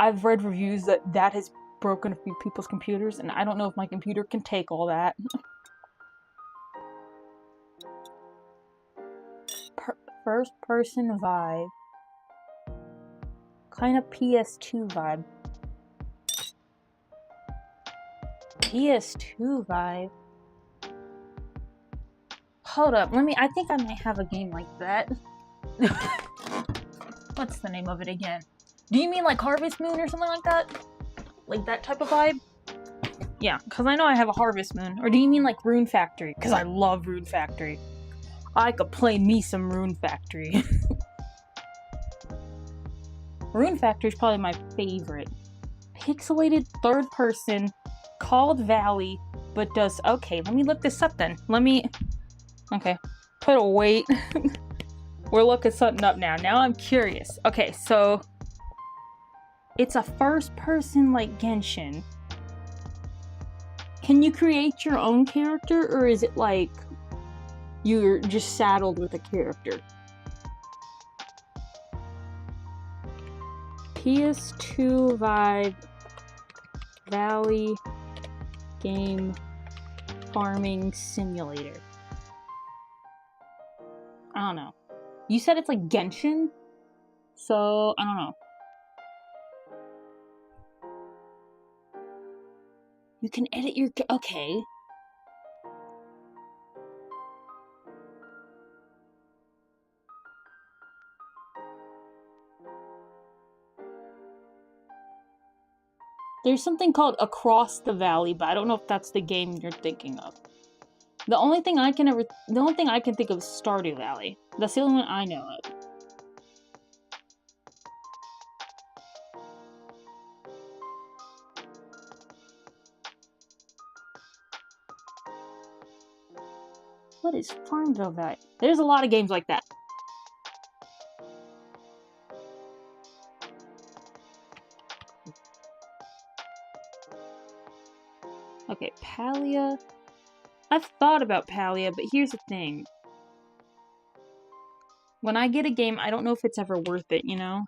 I've read reviews that has broken a few people's computers, and I don't know if my computer can take all that. First person vibe. Kind of PS2 vibe. PS2 vibe. Hold up, I think I might have a game like that. What's the name of it again? Do you mean like Harvest Moon or something like that? Like that type of vibe? Yeah, because I know I have a Harvest Moon. Or do you mean like Rune Factory? Because I love Rune Factory. I could play me some Rune Factory. Rune Factory is probably my favorite. Pixelated third person called Valley, but does... Okay, let me look this up then. Okay, put a wait. We're looking something up now. Now I'm curious. Okay, so... It's a first person like Genshin. Can you create your own character, or is it like... You're just saddled with a character? PS2 vibe Valley game farming simulator. I don't know. You said it's like Genshin? So, I don't know. You can edit your... Okay. There's something called Across the Valley, but I don't know if that's the game you're thinking of. The only thing I can think of is Stardew Valley. That's the only one I know of. What is Farmville Valley? There's a lot of games like that. Okay, Palia. I've thought about Palia, but here's the thing. When I get a game, I don't know if it's ever worth it, you know?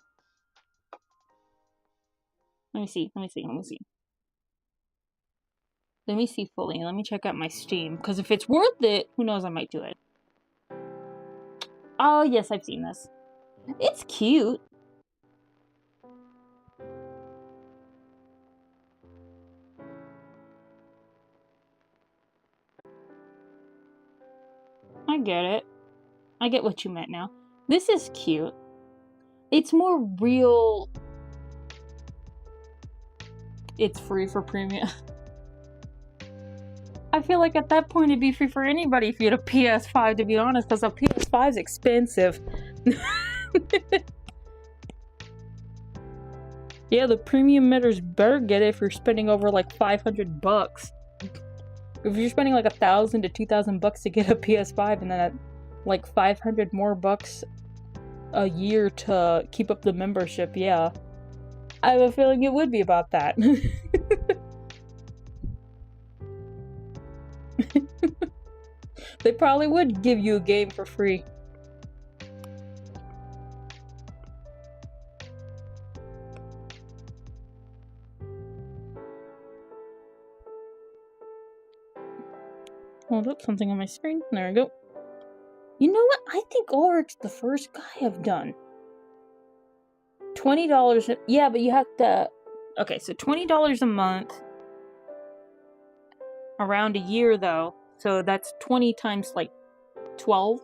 Let me see. Let me see fully. Let me check out my Steam. Because if it's worth it, who knows, I might do it. Oh, yes, I've seen this. It's cute. I get it. I get what you meant now. This is cute. It's more real. It's free for premium. I feel like at that point it'd be free for anybody if you had a PS5, to be honest, because a PS5 is expensive. Yeah, the premium members better get it if you're spending over like $500. If you're spending like $1,000 to $2,000 to get a PS5 and then like 500 more bucks a year to keep up the membership, yeah. I have a feeling it would be about that. They probably would give you a game for free. Hold up, something on my screen. There we go. You know what? I think Ulrich's the first guy I've done. $20. Yeah, but you have to... Okay, so $20 a month. Around a year, though. So that's 20 times, like, 12.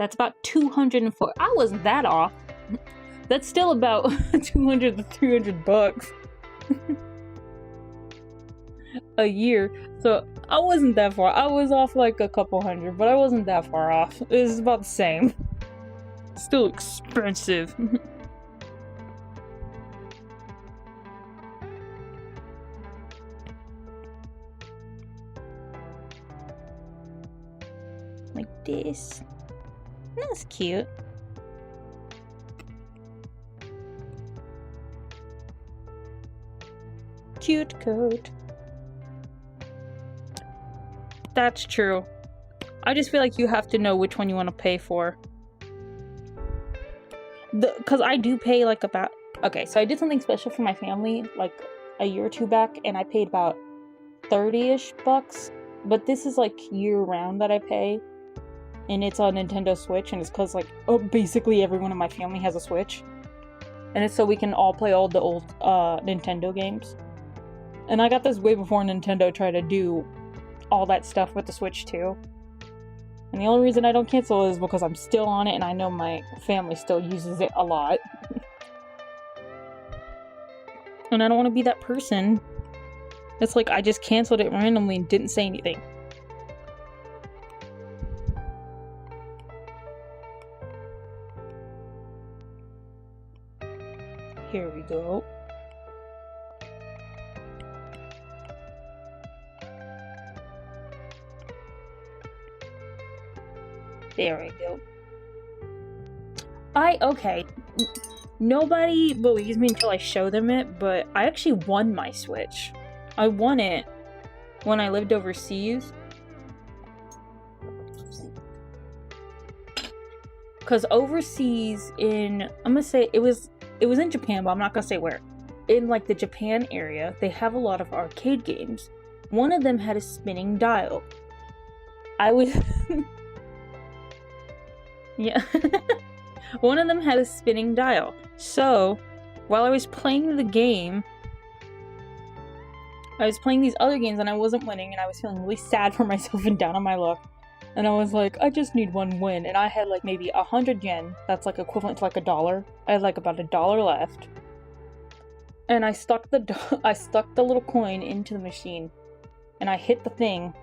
That's about 204. I wasn't that off. That's still about 200 to 300 bucks a year. So I wasn't that far. I was off like a couple hundred, but I wasn't that far off. It was about the same. Still expensive. Like this. That's cute. Cute coat. That's true. I just feel like you have to know which one you want to pay for. Because I do pay like about... Okay, so I did something special for my family like a year or two back, and I paid about 30-ish bucks. But this is like year-round that I pay. And it's on Nintendo Switch, and it's because like basically everyone in my family has a Switch. And it's so we can all play all the old Nintendo games. And I got this way before Nintendo tried to do all that stuff with the Switch too. And the only reason I don't cancel is because I'm still on it and I know my family still uses it a lot. And I don't want to be that person. It's like I just canceled it randomly and didn't say anything. Here we go. There we go. Okay. Nobody believes me until I show them it, but I actually won my Switch. I won it when I lived overseas. Because overseas in, I'm gonna say, it was in Japan, but I'm not gonna say where. In like the Japan area, they have a lot of arcade games. One of them had a spinning dial. I was... Yeah. One of them had a spinning dial. So, while I was playing the game, I was playing these other games and I wasn't winning, and I was feeling really sad for myself and down on my luck. And I was like, I just need one win. And I had like maybe 100 yen. That's like equivalent to like $1. I had like about $1 left. And I stuck the little coin into the machine. And I hit the thing.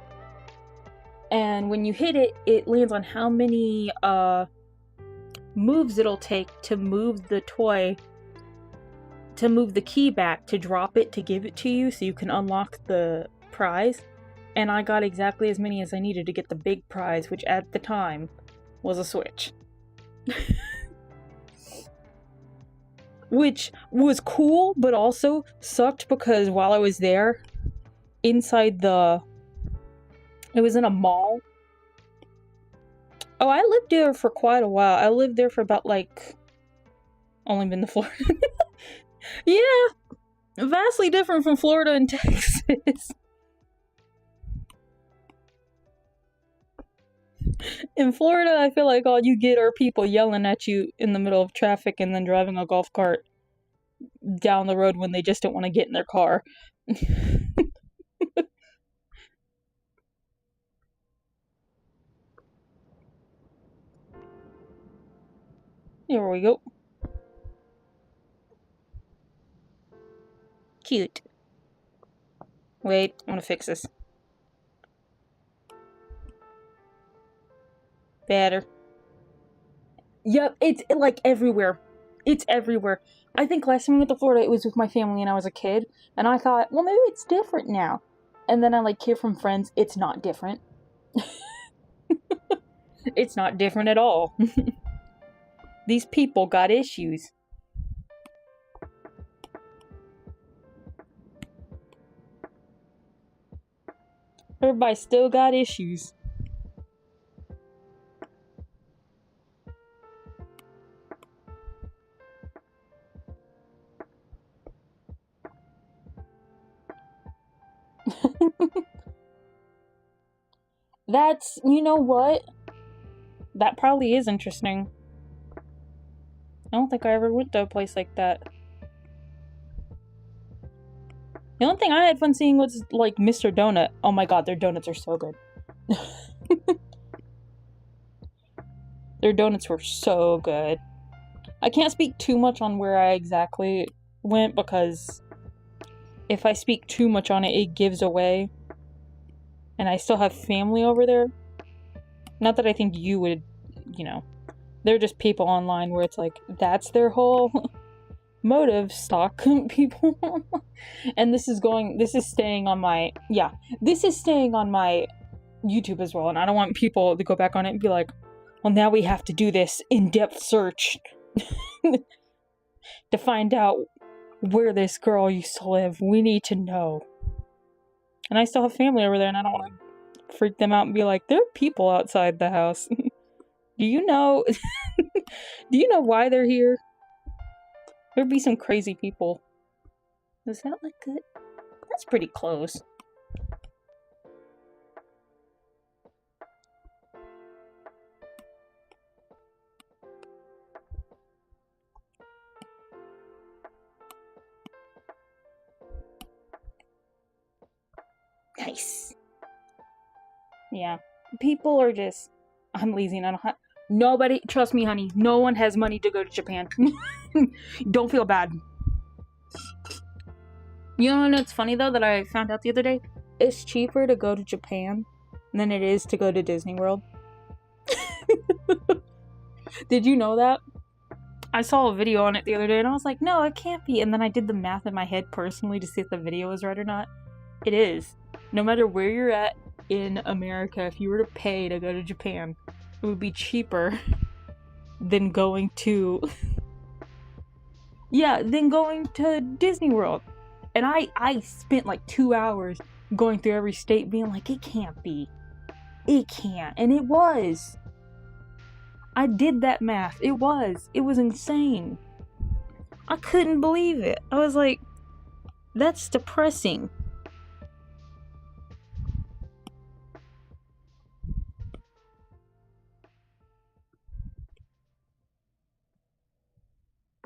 And when you hit it, it lands on how many moves it'll take to move the toy, to move the key back, to drop it, to give it to you so you can unlock the prize. And I got exactly as many as I needed to get the big prize, which at the time was a Switch. Which was cool, but also sucked because while I was there, inside the... It was in a mall. Oh, I lived there for quite a while. I lived there for about, like... Only been to Florida. Yeah! Vastly different from Florida and Texas. In Florida, I feel like all you get are people yelling at you in the middle of traffic and then driving a golf cart down the road when they just don't want to get in their car. Here we go. Cute. Wait, I'm gonna fix this. Better. Yep, it's like everywhere. It's everywhere. I think last time I went to Florida, it was with my family and I was a kid. And I thought, well, maybe it's different now. And then I like hear from friends, it's not different. It's not different at all. These people got issues. Everybody still got issues. That's, you know what? That probably is interesting. I don't think I ever went to a place like that. The only thing I had fun seeing was, like, Mr. Donut. Oh my god, their donuts are so good. Their donuts were so good. I can't speak too much on where I exactly went because if I speak too much on it, it gives away. And I still have family over there. Not that I think you would, you know, they're just people online where it's like, that's their whole motive, stalk people. And this is staying on my YouTube as well. And I don't want people to go back on it and be like, well, now we have to do this in-depth search to find out where this girl used to live. We need to know. And I still have family over there, and I don't want to freak them out and be like, there are people outside the house. Do you know why they're here? There'd be some crazy people. Does that look good? That's pretty close. Nice. Yeah. People are just... I'm lazy and I don't have... Nobody... Trust me, honey. No one has money to go to Japan. Don't feel bad. You know what's funny, though, that I found out the other day? It's cheaper to go to Japan than it is to go to Disney World. Did you know that? I saw a video on it the other day and I was like, no, it can't be. And then I did the math in my head personally to see if the video was right or not. It is. No matter where you're at in America, if you were to pay to go to Japan, it would be cheaper than going to... than going to Disney World. And I spent like 2 hours going through every state being like, it can't be. It can't. And it was. I did that math. It was. It was insane. I couldn't believe it. I was like, that's depressing.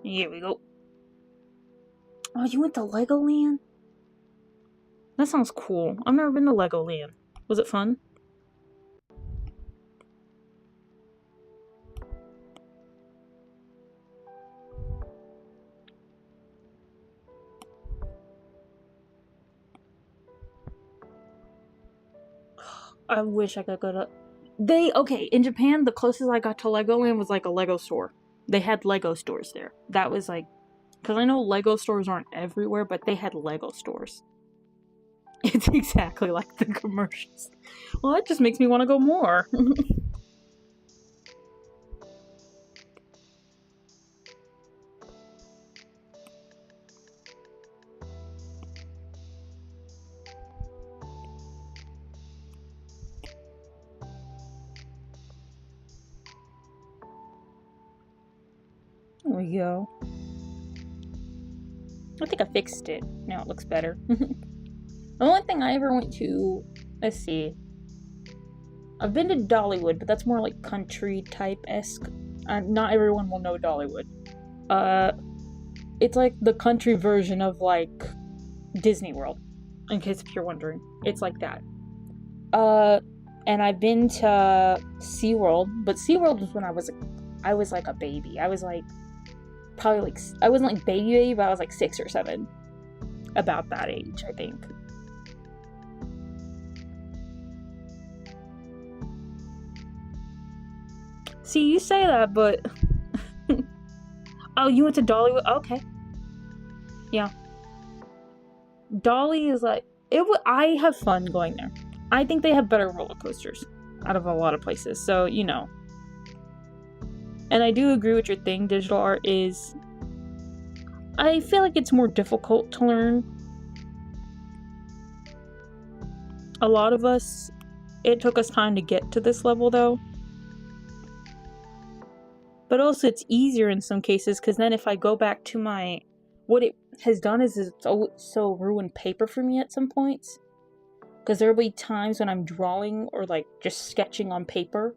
Here we go. Oh, you went to Legoland? That sounds cool. I've never been to Legoland. Was it fun? I wish I could go to... Okay, in Japan, the closest I got to Legoland was like a Lego store. They had Lego stores there. That was like... Because I know Lego stores aren't everywhere, but they had Lego stores. It's exactly like the commercials. Well, that just makes me want to go more. There we go. I think I fixed it. Now it looks better. The only thing I ever went to... Let's see. I've been to Dollywood, but that's more like country type-esque. Not everyone will know Dollywood. It's like the country version of like Disney World. In case if you're wondering. It's like that. And I've been to SeaWorld, but SeaWorld was when I was like a baby. I was like probably like, I wasn't like baby, but I was like 6 or 7. About that age, I think. See, you say that, but... Oh, you went to Dollywood? Okay. Yeah. Dolly is like... I have fun going there. I think they have better roller coasters out of a lot of places, so, you know. And I do agree with your thing, digital art is... I feel like it's more difficult to learn. A lot of us, it took us time to get to this level, though. But also it's easier in some cases, because then if I go back to my... What it has done is it's so ruined paper for me at some points. Because there'll be times when I'm drawing or like just sketching on paper.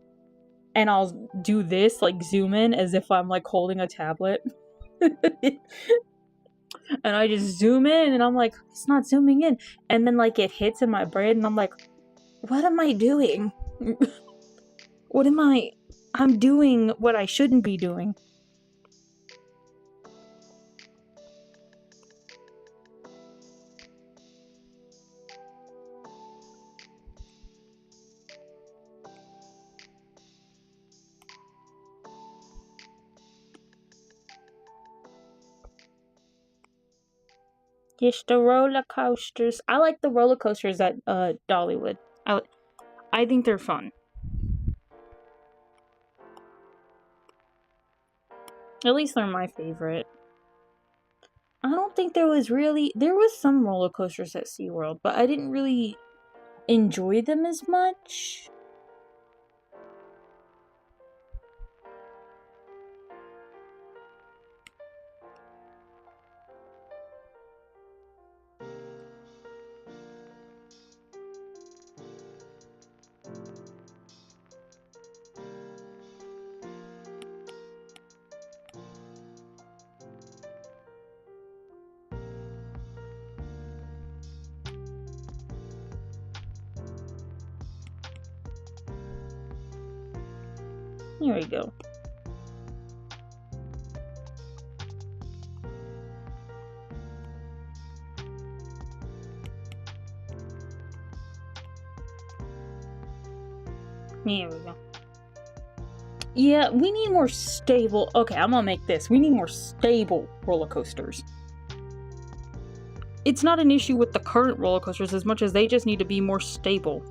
And I'll do this, like zoom in as if I'm like holding a tablet. And I just zoom in and I'm like, it's not zooming in. And then like it hits in my brain and I'm like, what am I doing? What am I... I'm doing what I shouldn't be doing. Just the roller coasters. I like the roller coasters at Dollywood. I think they're fun. At least they're my favorite. I don't think there was some roller coasters at SeaWorld, but I didn't really enjoy them as much. Here we go. Here we go. Yeah, we need more stable... Okay, I'm gonna make this. We need more stable roller coasters. It's not an issue with the current roller coasters as much as they just need to be more stable.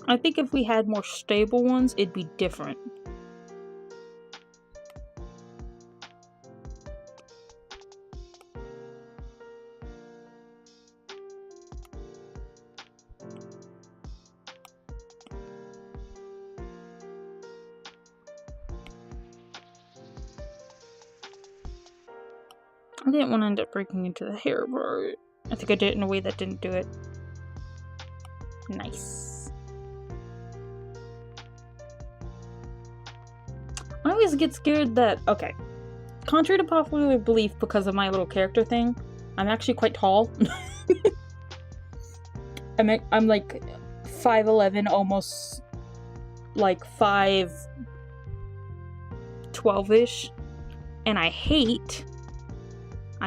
I think if we had more stable ones, it'd be different. I didn't want to end up breaking into the hair part. I think I did it in a way that didn't do it. Nice. I always get scared that... Okay. Contrary to popular belief, because of my little character thing, I'm actually quite tall. I'm like 5'11", almost like 5'12"-ish. And I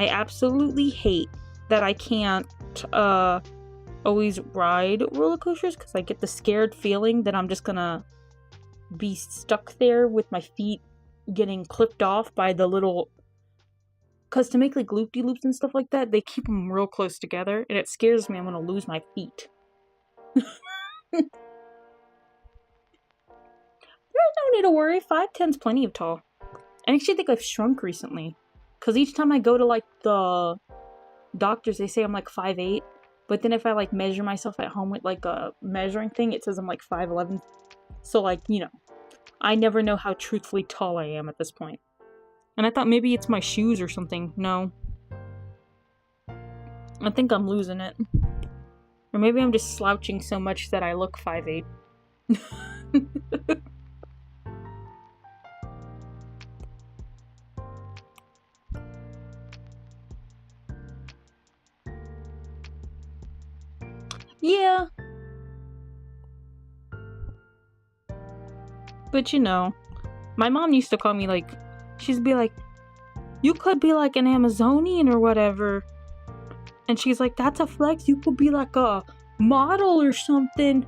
absolutely hate that I can't always ride roller coasters because I get the scared feeling that I'm just gonna be stuck there with my feet getting clipped off by the little... Because to make like loop-de-loops and stuff like that, they keep them real close together, and it scares me I'm gonna lose my feet. There's no need to worry, 5'10's plenty of tall. I actually think I've shrunk recently. Because each time I go to like the doctors, they say I'm like 5'8". But then if I like measure myself at home with like a measuring thing, it says I'm like 5'11". So like, you know, I never know how truthfully tall I am at this point. And I thought maybe it's my shoes or something. No. I think I'm losing it. Or maybe I'm just slouching so much that I look 5'8". Yeah. But you know, my mom used to call me like, she'd be like, you could be like an Amazonian or whatever. And she's like, that's a flex. You could be like a model or something.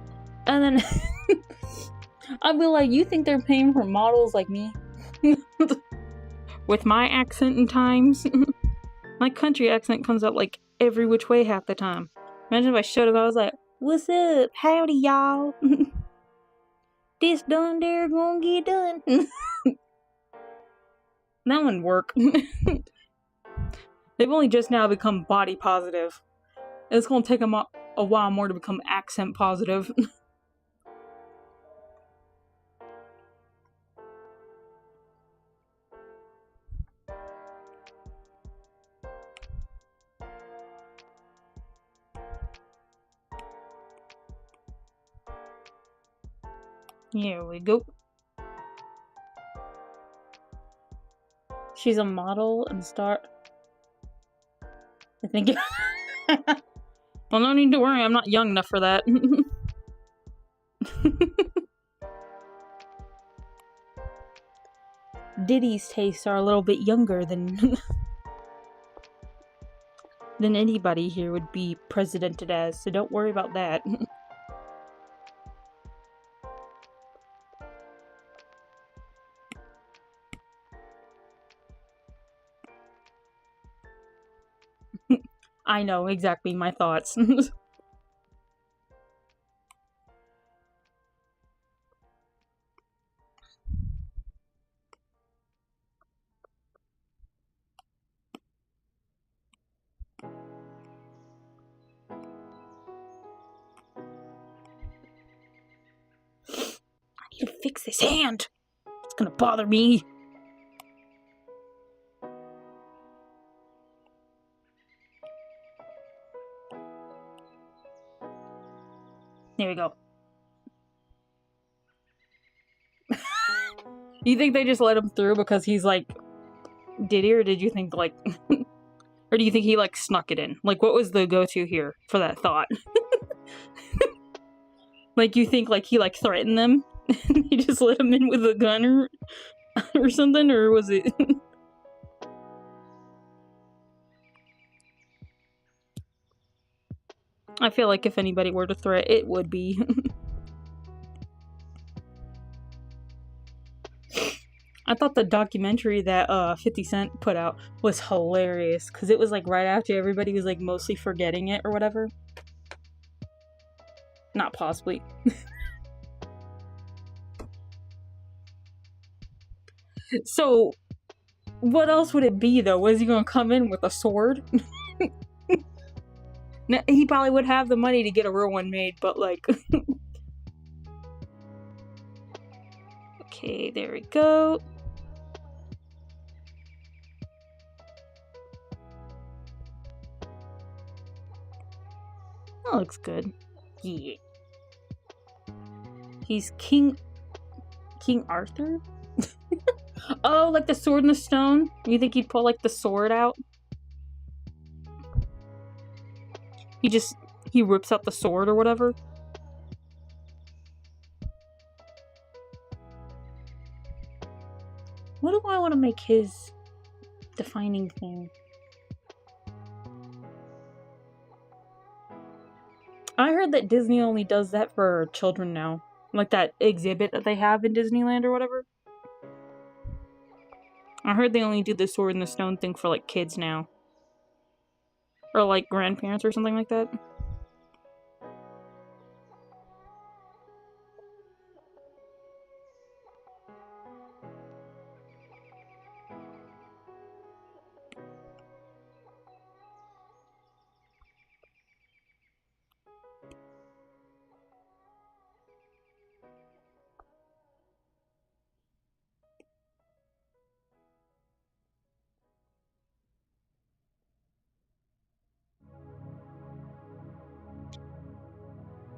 And then I'd be like, you think they're paying for models like me? With my accent in times. My country accent comes out like every which way half the time. Imagine if I showed up, I was like, what's up? Howdy, y'all. This done there gonna get done. That wouldn't work. They've only just now become body positive. It's gonna take them a while more to become accent positive. Here we go. She's a model and star. I think. Well, no need to worry. I'm not young enough for that. Diddy's tastes are a little bit younger than than anybody here would be presidented as, so don't worry about that. I know, exactly my thoughts. I need to fix this hand! It's gonna bother me! There we go. You think they just let him through because he's like Diddy, or did you think like or do you think he like snuck it in? Like, what was the go-to here for that thought? Like, you think like he like threatened them? He just let him in with a gun or something, or was it? I feel like if anybody were to threat, it would be. I thought the documentary that 50 Cent put out was hilarious, because it was like right after everybody was like mostly forgetting it or whatever. Not possibly. So, what else would it be though? Was he gonna come in with a sword? Now, he probably would have the money to get a real one made, but like... Okay, there we go. That looks good. Yeah. He's King Arthur? Oh, like the sword and the stone? You think he'd pull like the sword out? He rips out the sword or whatever? What do I want to make his defining thing? I heard that Disney only does that for children now. Like that exhibit that they have in Disneyland or whatever. I heard they only do the sword and the stone thing for like kids now. Or like grandparents or something like that.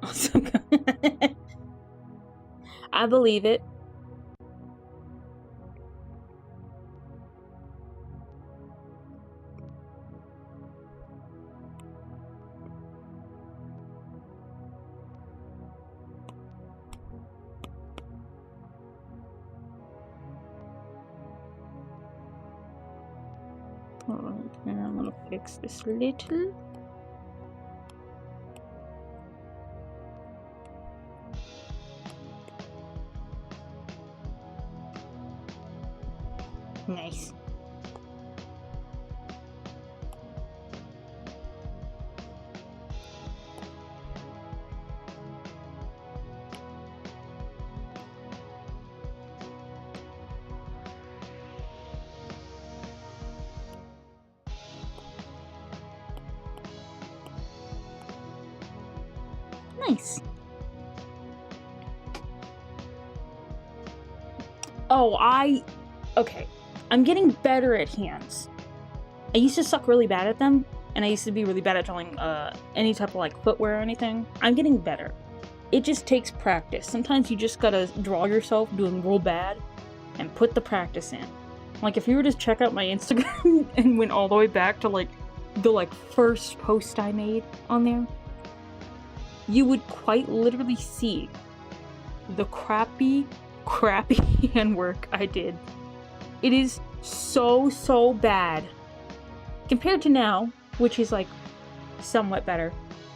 Awesome. I believe it. Alright, and I'm gonna fix this little. Nice. Nice. Oh, okay. I'm getting better at hands. I used to suck really bad at them, and I used to be really bad at drawing any type of like footwear or anything. I'm getting better. It just takes practice. Sometimes you just gotta draw yourself doing real bad and put the practice in. Like if you were to check out my Instagram and went all the way back to like the like first post I made on there, you would quite literally see the crappy handwork I did. It is so bad compared to now, which is like somewhat better.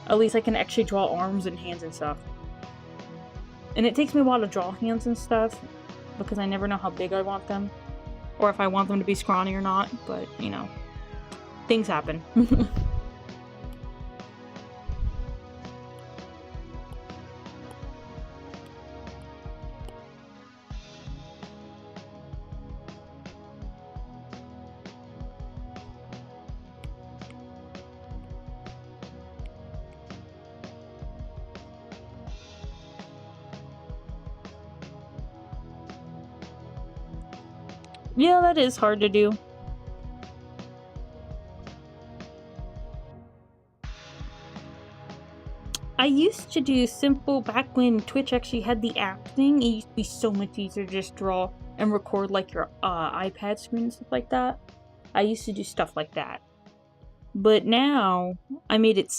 At least I can actually draw arms and hands and stuff. And it takes me a while to draw hands and stuff because I never know how big I want them or if I want them to be scrawny or not, but you know, things happen. Yeah, that is hard to do. I used to do simple back when Twitch actually had the app thing. It used to be so much easier to just draw and record like your iPad screen and stuff like that. I used to do stuff like that. But now, I made it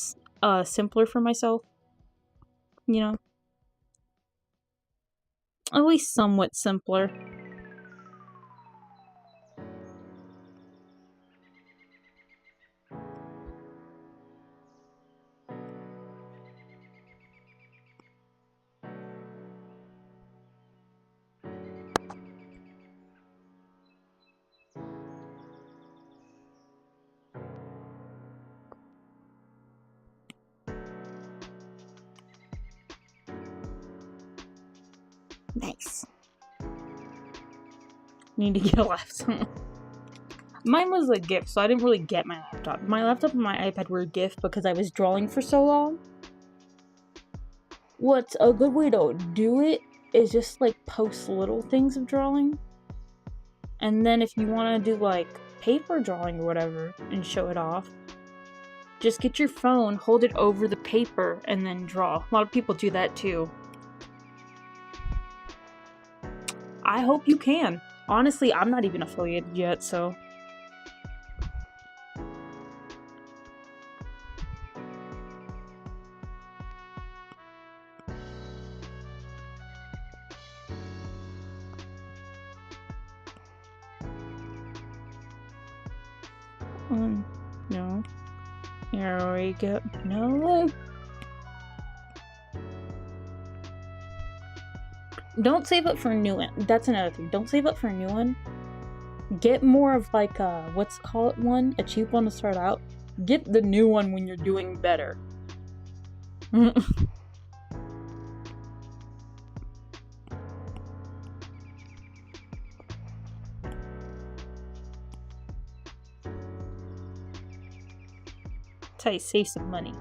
simpler for myself. You know? At least somewhat simpler. Nice. Need to get a laptop. Mine was a gift, so I didn't really get my laptop. My laptop and my iPad were a gift because I was drawing for so long. What's a good way to do it is just like post little things of drawing. And then if you want to do like paper drawing or whatever and show it off, just get your phone, hold it over the paper, and then draw. A lot of people do that too. I hope you can. Honestly, I'm not even affiliated yet, so... No. Here we go. No. Don't save up for a new one. That's another thing. Don't save up for a new one. Get more of like a, what's called one? A cheap one to start out. Get the new one when you're doing better. That's how you save some money.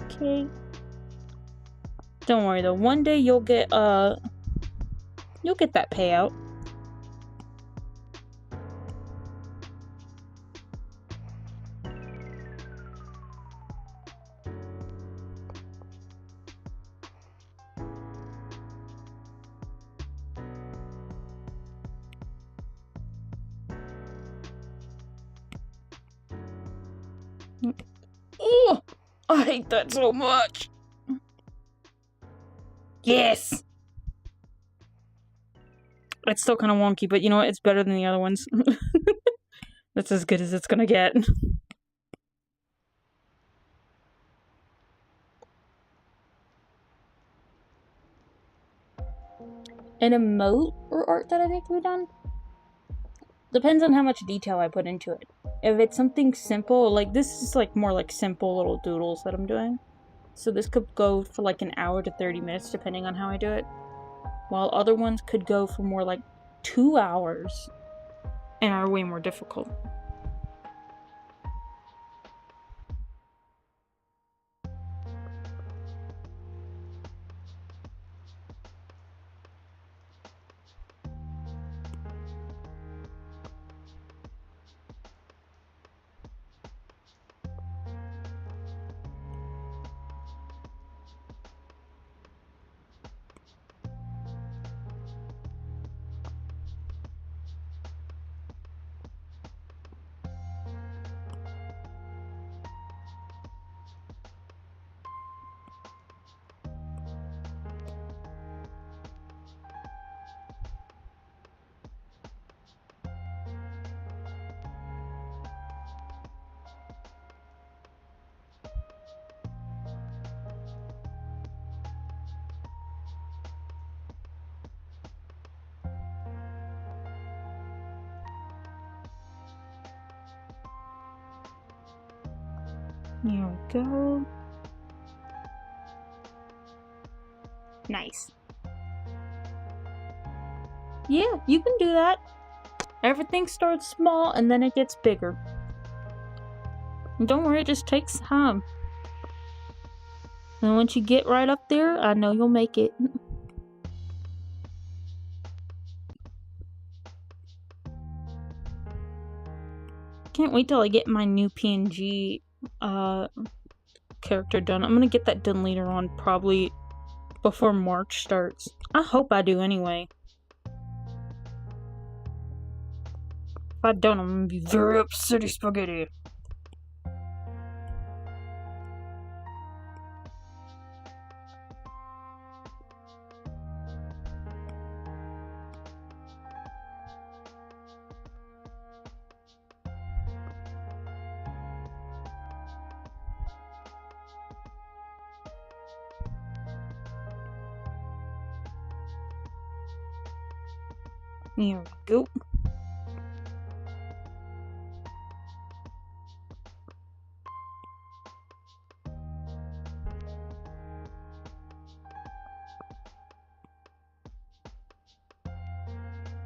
Okay. Don't worry though. One day you'll get that payout. Oh, I hate that so much. Yes! It's still kind of wonky, but you know what? It's better than the other ones. That's as good as it's gonna get. An emote or art that I think we've done? Depends on how much detail I put into it. If it's something simple, like this is like more like simple little doodles that I'm doing. So this could go for like an hour to 30 minutes depending on how I do it. While other ones could go for more like 2 hours and are way more difficult. Here we go. Nice. Yeah, you can do that. Everything starts small and then it gets bigger. And don't worry, it just takes time. And once you get right up there, I know you'll make it. Can't wait till I get my new PNG character done. I'm gonna get that done later on, probably before March starts. I hope I do anyway. If I don't, I'm gonna be very upset, spaghetti. Here we go.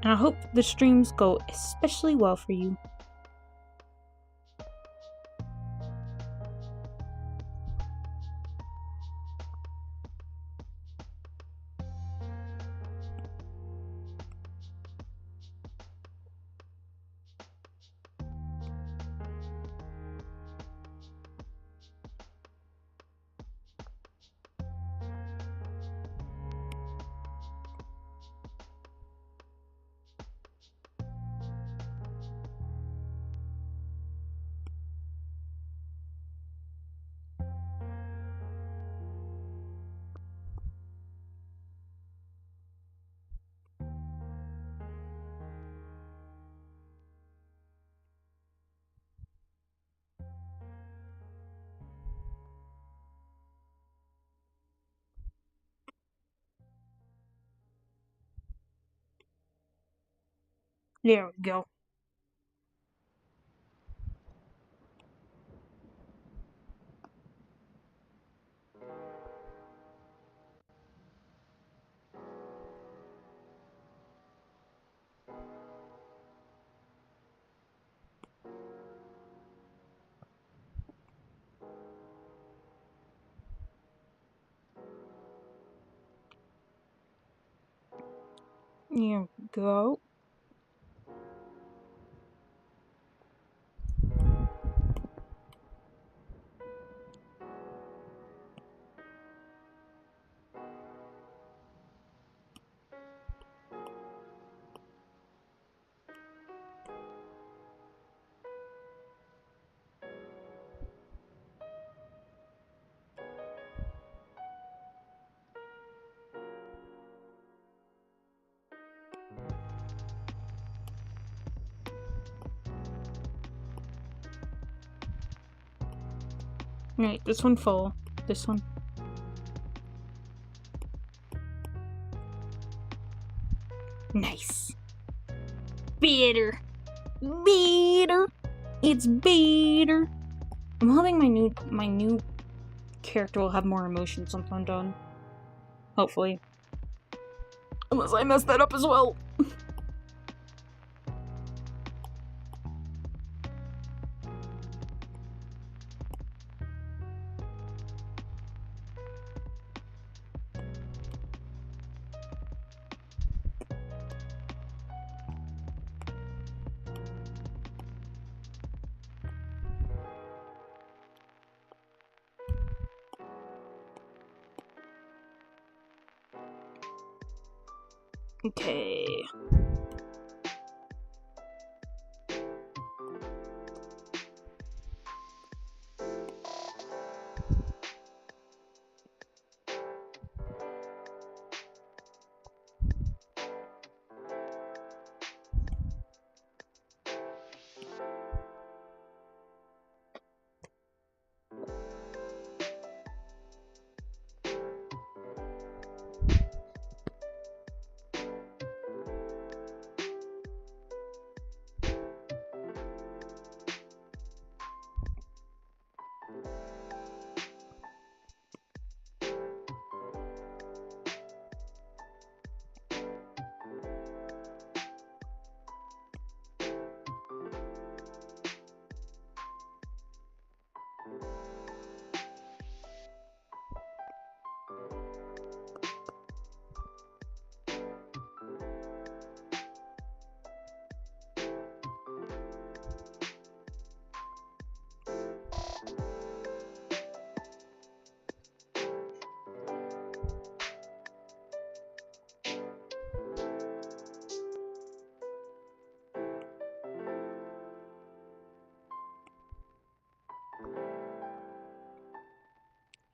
And I hope the streams go especially well for you. There we go. Here we go. Right, this one full. This one. Nice. Better. Better. It's better. I'm hoping my new character will have more emotions once I'm done. Hopefully. Unless I mess that up as well. Okay.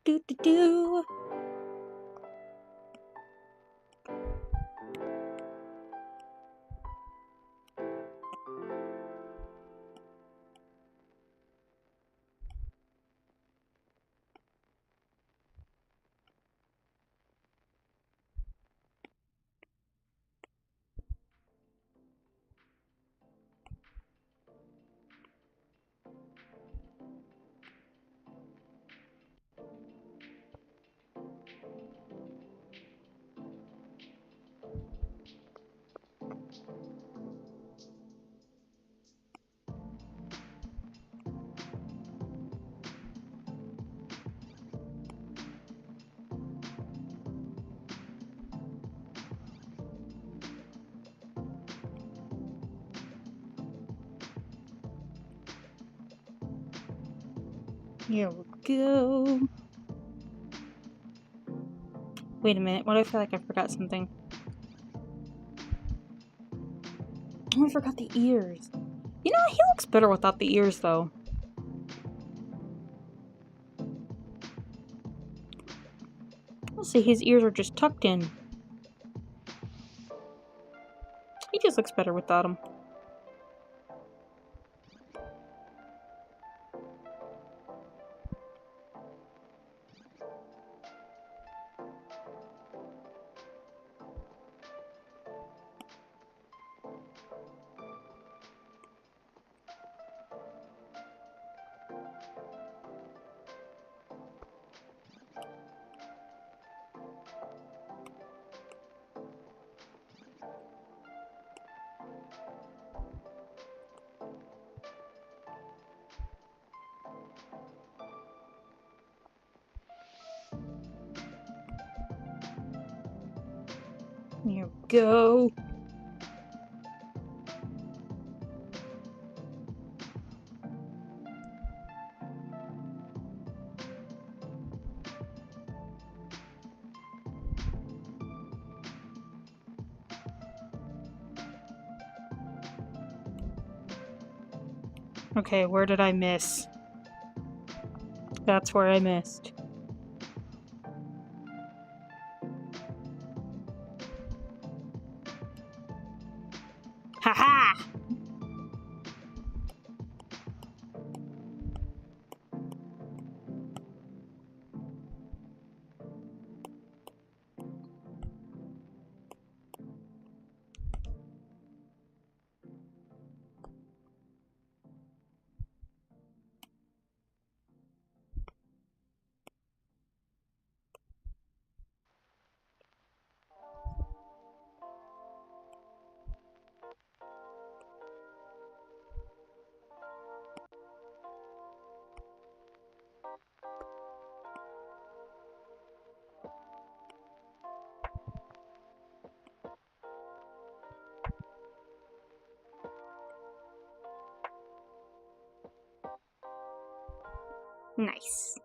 Do do do. Here we go. Wait a minute, what? I feel like I forgot something. Oh, I forgot the ears. You know, he looks better without the ears, though. I'll say his ears are just tucked in. He just looks better without them. Here we go. Okay, where did I miss? That's where I missed. Haha! Nice.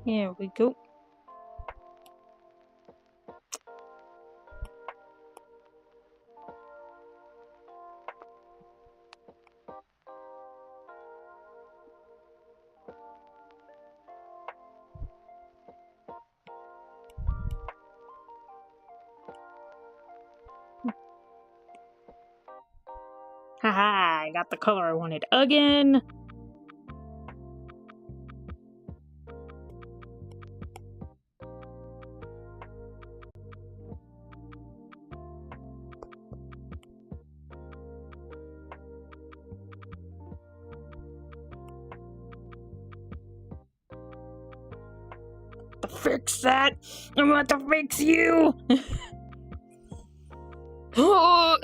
Here we go. Haha, I got the color I wanted again. To fix that, I'm about to fix you. Oh.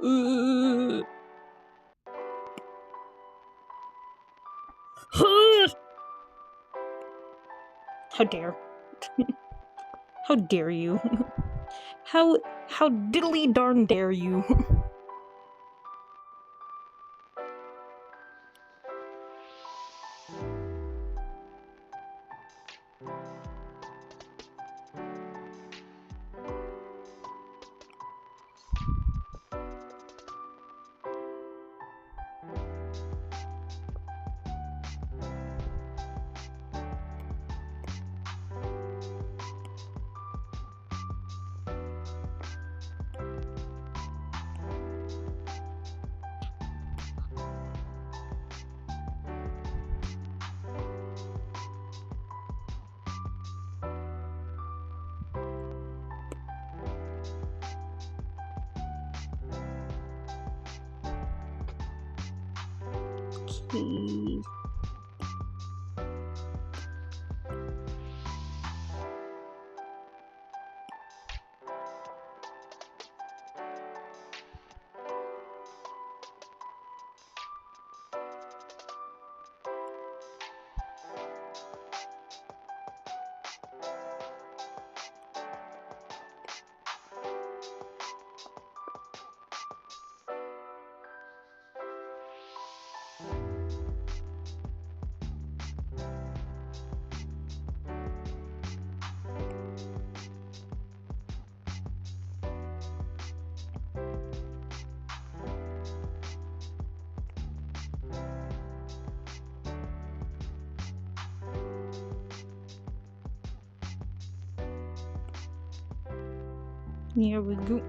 How dare. How dare you? How diddly darn dare you? Okay. Here we go.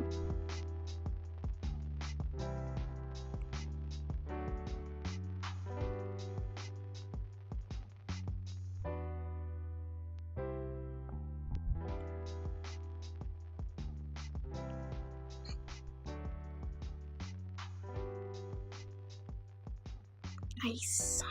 Nice.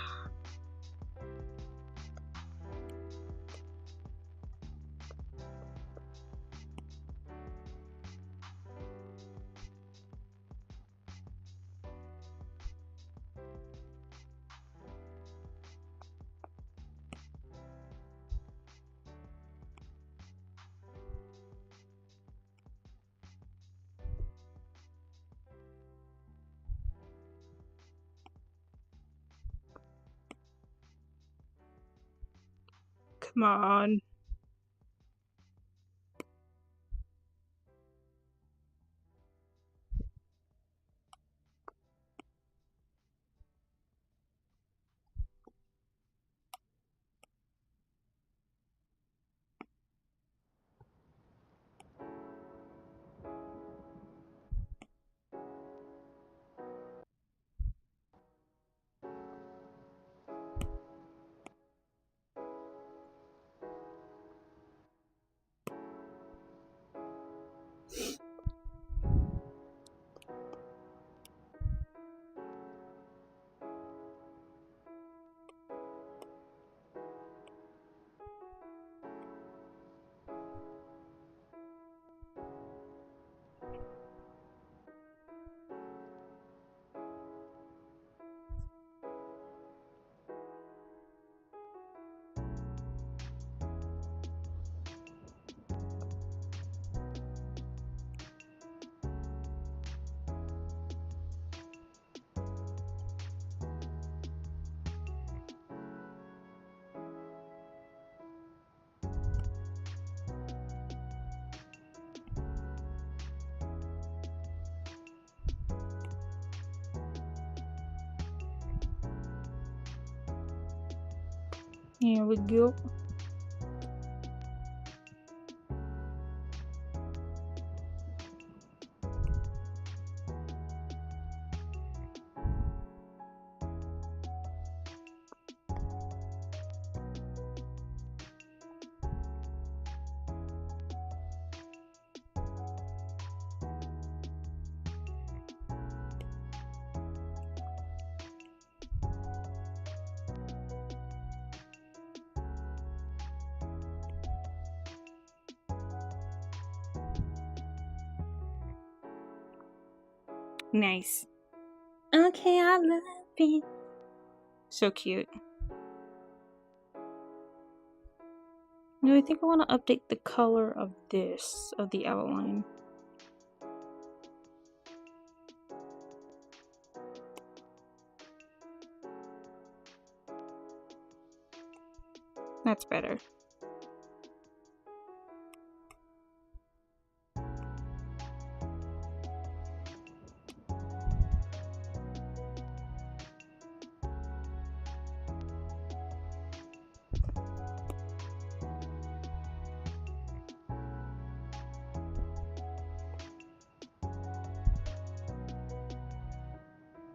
Come on. Here we go. Nice. Okay, I love it. So cute. No, I think I want to update the color of this, of the outline. That's better.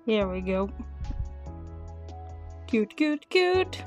There we go. Cute, cute, cute.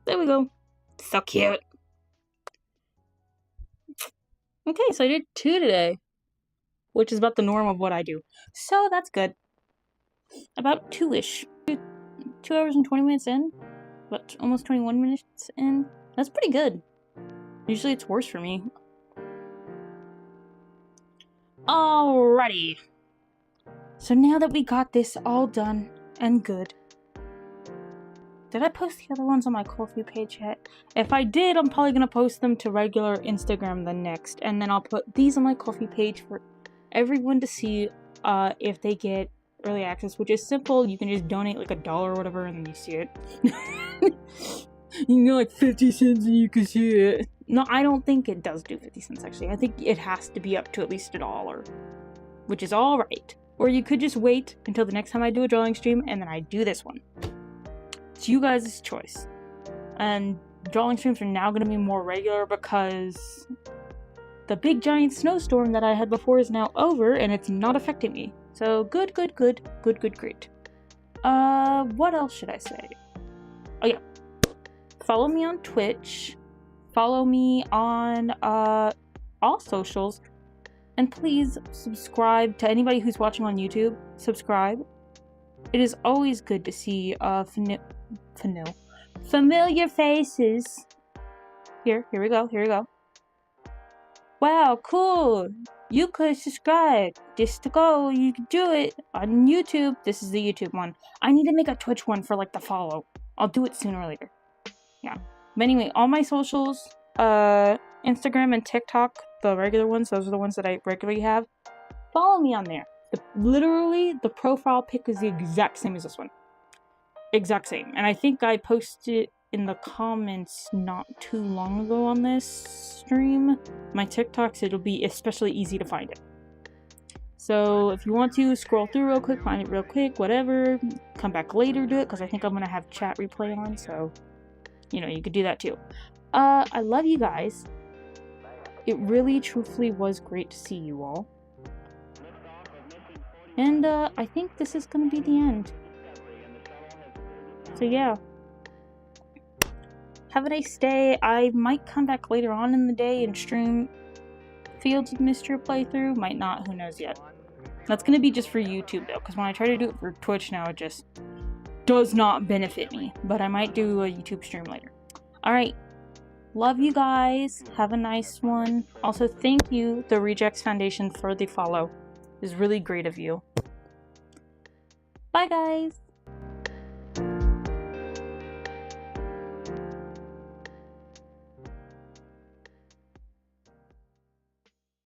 There we go. So cute. Okay, so I did 2 today, which is about the norm of what I do. So that's good. About 2-ish. 2 hours and 20 minutes in. But almost 21 minutes in. That's pretty good. Usually it's worse for me. Alrighty. So now that we got this all done and good. Did I post the other ones on my Ko-fi page yet? If I did, I'm probably gonna post them to regular Instagram the next, and then I'll put these on my Ko-fi page for everyone to see if they get early access, which is simple. You can just donate like $1 or whatever, and then you see it. You can get like 50 cents and you can see it. No, I don't think it does do 50 cents actually. I think it has to be up to at least $1, which is alright. Or you could just wait until the next time I do a drawing stream, and then I do this one. It's you guys' choice. And drawing streams are now going to be more regular because the big giant snowstorm that I had before is now over and it's not affecting me. So good, great. What else should I say? Oh yeah. Follow me on Twitch. Follow me on all socials. And please subscribe to anybody who's watching on YouTube. Subscribe. It is always good to see familiar faces. Here we go. Wow, cool. You could subscribe. Just to go, you can do it on YouTube. This is the YouTube one. I need to make a Twitch one for like the follow. I'll do it sooner or later. Yeah. But anyway, all my socials, Instagram and TikTok, the regular ones, those are the ones that I regularly have. Follow me on there. Literally, the profile pic is the exact same as this one. Exact same. And I think I posted in the comments not too long ago on this stream. My TikToks, it'll be especially easy to find it. So if you want to scroll through real quick, find it real quick, whatever, come back later, do it, because I think I'm going to have chat replay on, so, you know, you could do that too. I love you guys. It really, truthfully was great to see you all. And, I think this is gonna be the end. So, yeah. Have a nice day. I might come back later on in the day and stream Fields of Mistria playthrough. Might not, who knows yet. That's gonna be just for YouTube, though, because when I try to do it for Twitch now, it just does not benefit me. But I might do a YouTube stream later. Alright. Love you guys. Have a nice one. Also, thank you, the Rejects Foundation, for the follow. It was really great of you. Bye, guys.